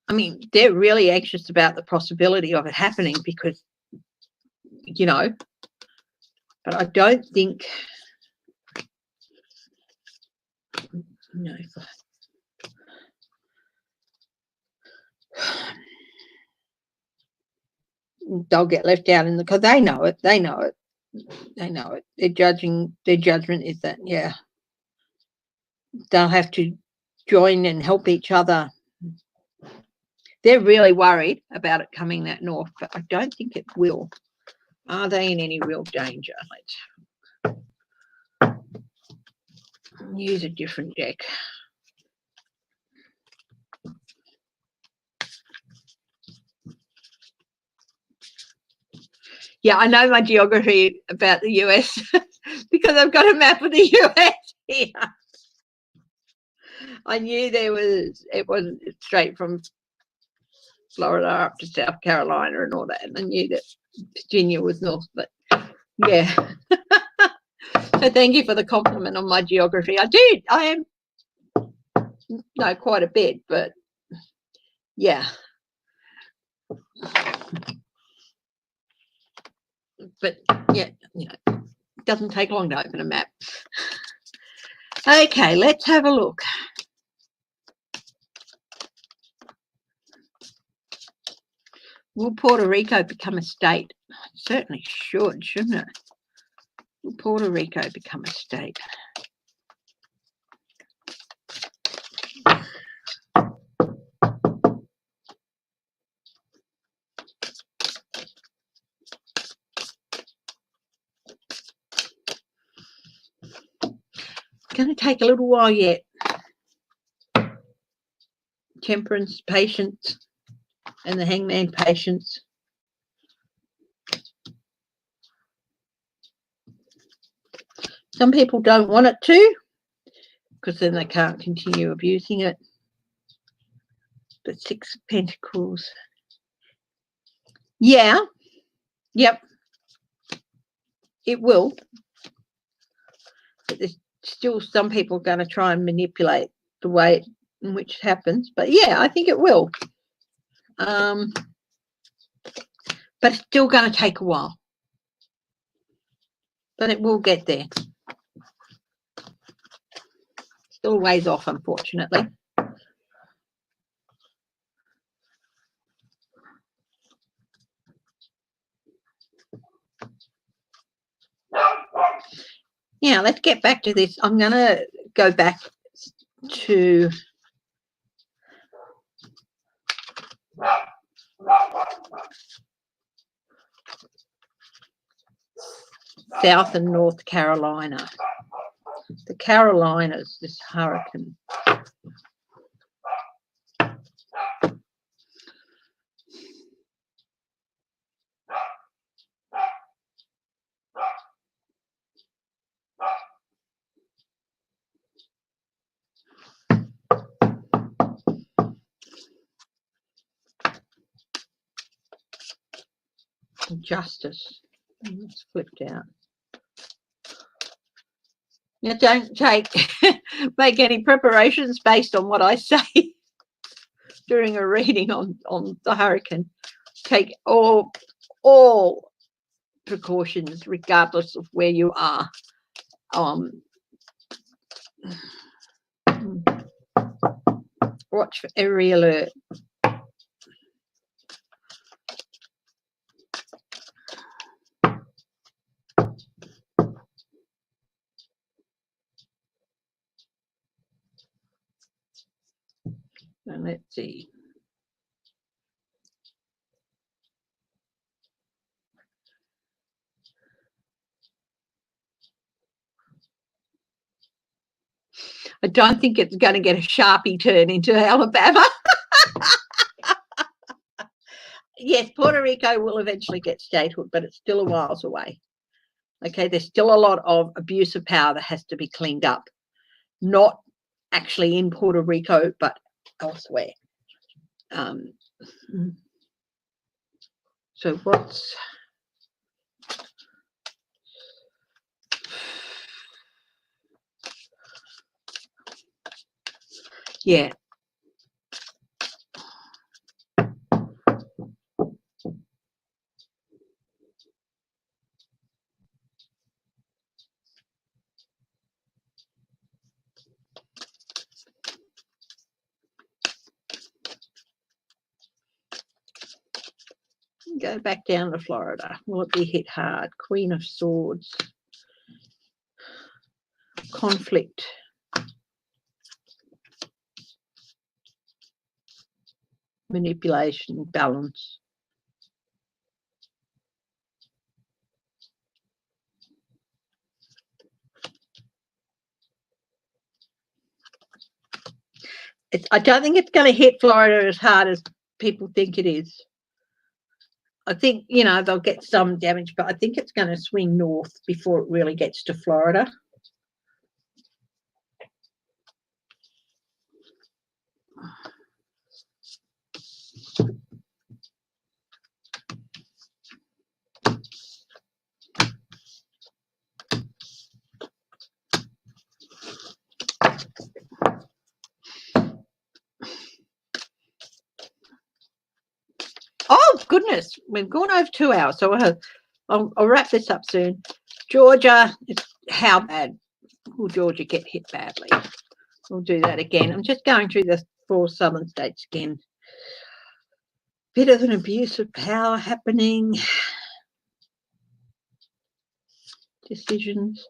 I mean, they're really anxious about the possibility of it happening because, you know, but I don't think, no, they'll get left out in the, because they know it. Their judgment is that, yeah, they'll have to join and help each other. They're really worried about it coming that north, but I don't think it will. Are they in any real danger? Let's use a different deck. Yeah, I know my geography about the US because I've got a map of the US here. I knew it wasn't straight from Florida up to South Carolina and all that, and I knew that Virginia was north, but yeah. So thank you for the compliment on my geography. I know quite a bit, but yeah. But yeah, you know, it doesn't take long to open a map. Okay, let's have a look. Will Puerto Rico become a state? It certainly should, shouldn't it? Will Puerto Rico become a state? It's going to take a little while yet. Temperance, patience, and the Hangman, patience. Some people don't want it to, because then they can't continue abusing it. But Six of Pentacles. Yeah. Yep. It will. But there's still some people going to try and manipulate the way in which it happens. But yeah, I think it will. But it's still going to take a while. But it will get there. Still a ways off, unfortunately. Yeah, let's get back to this. I'm going to go back to South and North Carolina. The Carolinas, this hurricane. Justice. It's flipped out. Now, don't make any preparations based on what I say during a reading on the hurricane. Take all precautions, regardless of where you are. Watch for every alert. And let's see. I don't think it's going to get a Sharpie turn into Alabama. Yes, Puerto Rico will eventually get statehood, but it's still a whiles away. Okay, there's still a lot of abuse of power that has to be cleaned up. Not actually in Puerto Rico, but elsewhere. So what's... Yeah. Go back down to Florida. Will it be hit hard? Queen of Swords. Conflict. Manipulation. Balance. I don't think it's going to hit Florida as hard as people think it is. I think, they'll get some damage, but I think it's going to swing north before it really gets to Florida. Oh, goodness. We've gone over 2 hours, so I'll wrap this up soon. Georgia, how bad will Georgia get hit badly? We'll do that again. I'm just going through the 4 southern states again. Bit of an abuse of power happening. Decisions.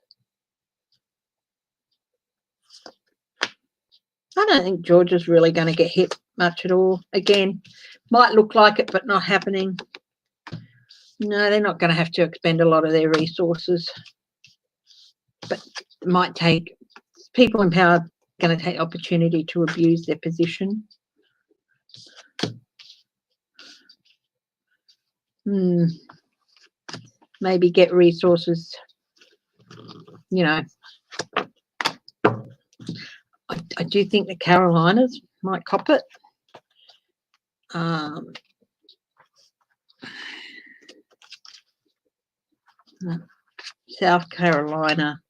I don't think Georgia's really going to get hit much at all. Again, might look like it, but not happening. No, they're not going to have to expend a lot of their resources. But it might take people in power going to take opportunity to abuse their position. Maybe get resources, I do think the Carolinas might cop it. South Carolina.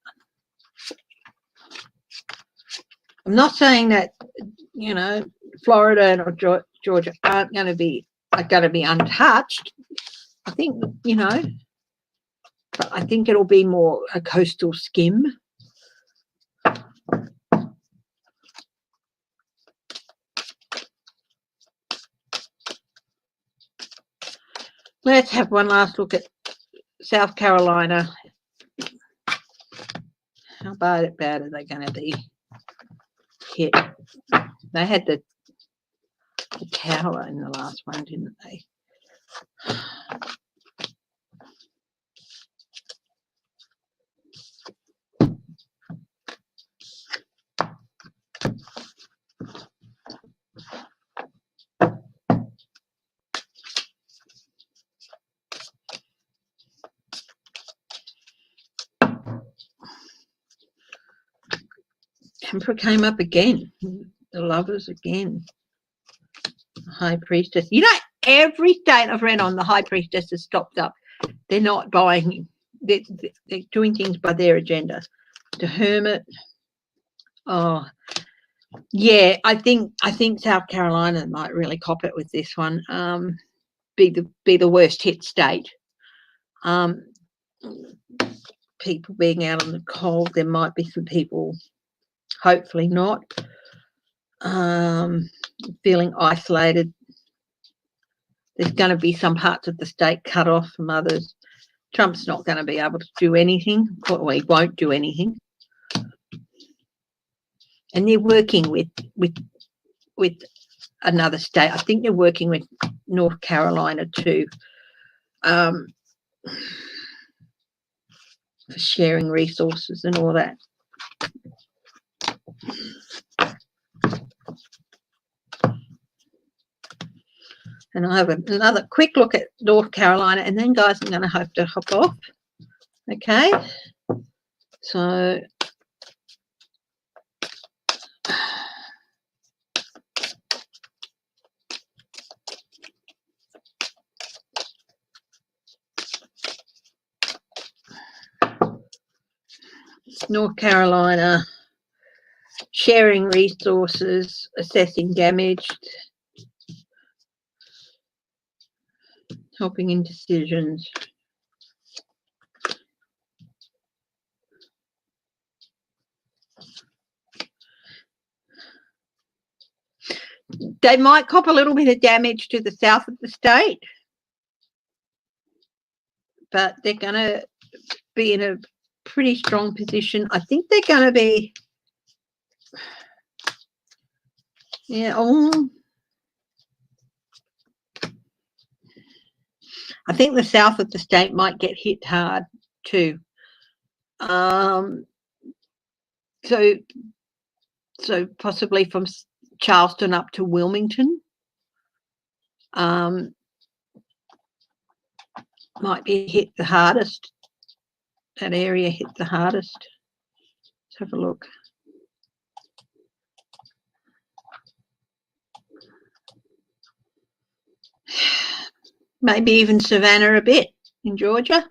I'm not saying that, you know, Florida or Georgia are going to be untouched. I think, you know, but I think it'll be more a coastal skim. Let's have one last look at South Carolina. How bad are they going to be hit? They had the tower in the last one, didn't they? Emperor came up again. The lovers again. High priestess. You know, every state I've read on, the high priestess has stopped up. They're not buying. They're doing things by their agenda. The hermit. Oh, yeah. I think South Carolina might really cop it with this one. Be the worst hit state. People being out on the cold. There might be some people. Hopefully not. Feeling isolated. There's going to be some parts of the state cut off from others. Trump's not going to be able to do anything, or he won't do anything. And they're working with another state. I think they're working with North Carolina too, for sharing resources and all that. And I'll have another quick look at North Carolina, and then, guys, I'm going to have to hop off. Okay. So North Carolina, sharing resources, assessing damage, helping in decisions. They might cop a little bit of damage to the south of the state, but they're going to be in a pretty strong position. I think they're going to be, yeah, I think the south of the state might get hit hard too. So possibly from Charleston up to Wilmington, might be hit the hardest. That area hit the hardest. Let's have a look. Maybe even Savannah a bit in Georgia.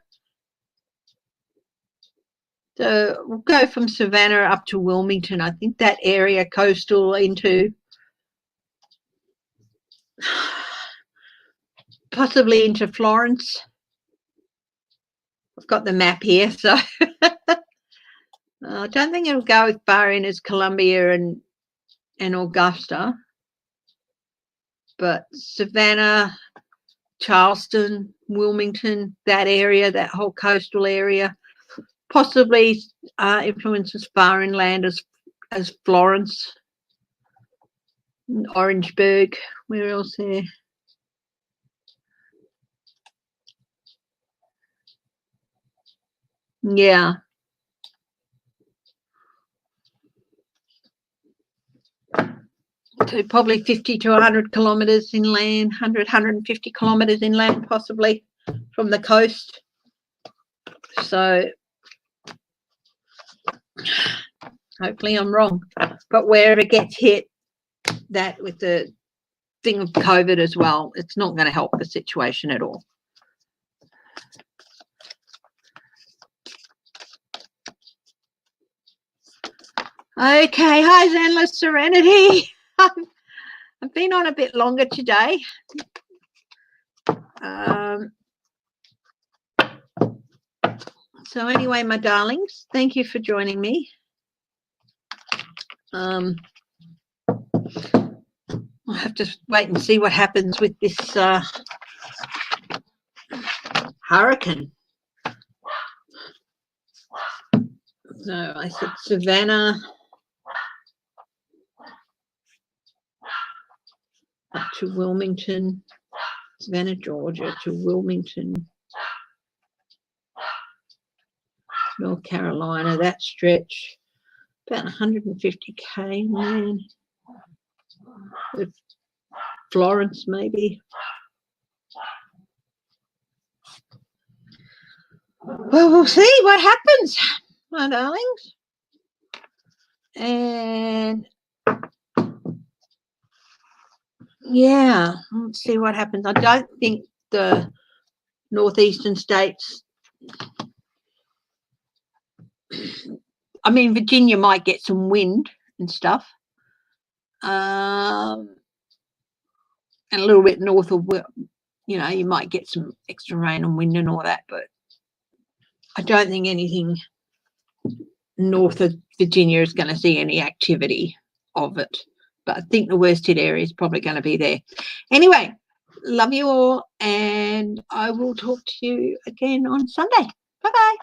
So we'll go from Savannah up to Wilmington. I think that area coastal into possibly into Florence. I've got the map here, so I don't think it'll go as far in as Columbia and Augusta, but Savannah, Charleston, Wilmington, that area, that whole coastal area, possibly influence as far inland as Florence, Orangeburg. Where else there? Yeah. So probably 50 to 100 kilometres inland, 150 kilometres inland possibly from the coast. So hopefully I'm wrong. But wherever it gets hit, that with the thing of COVID as well, it's not going to help the situation at all. Okay, hi Zenla Serenity. I've been on a bit longer today. So anyway, my darlings, thank you for joining me. I'll have to wait and see what happens with this hurricane. So I said Savannah up to Wilmington, Savannah, Georgia to Wilmington, North Carolina, that stretch, about 150k, man. With Florence, maybe. Well, we'll see what happens, my darlings. And yeah, let's see what happens. I don't think the northeastern states, I mean, Virginia might get some wind and stuff. And a little bit north of, you know, you might get some extra rain and wind and all that, but I don't think anything north of Virginia is going to see any activity of it. But I think the worst hit area is probably going to be there. Anyway, love you all, and I will talk to you again on Sunday. Bye-bye.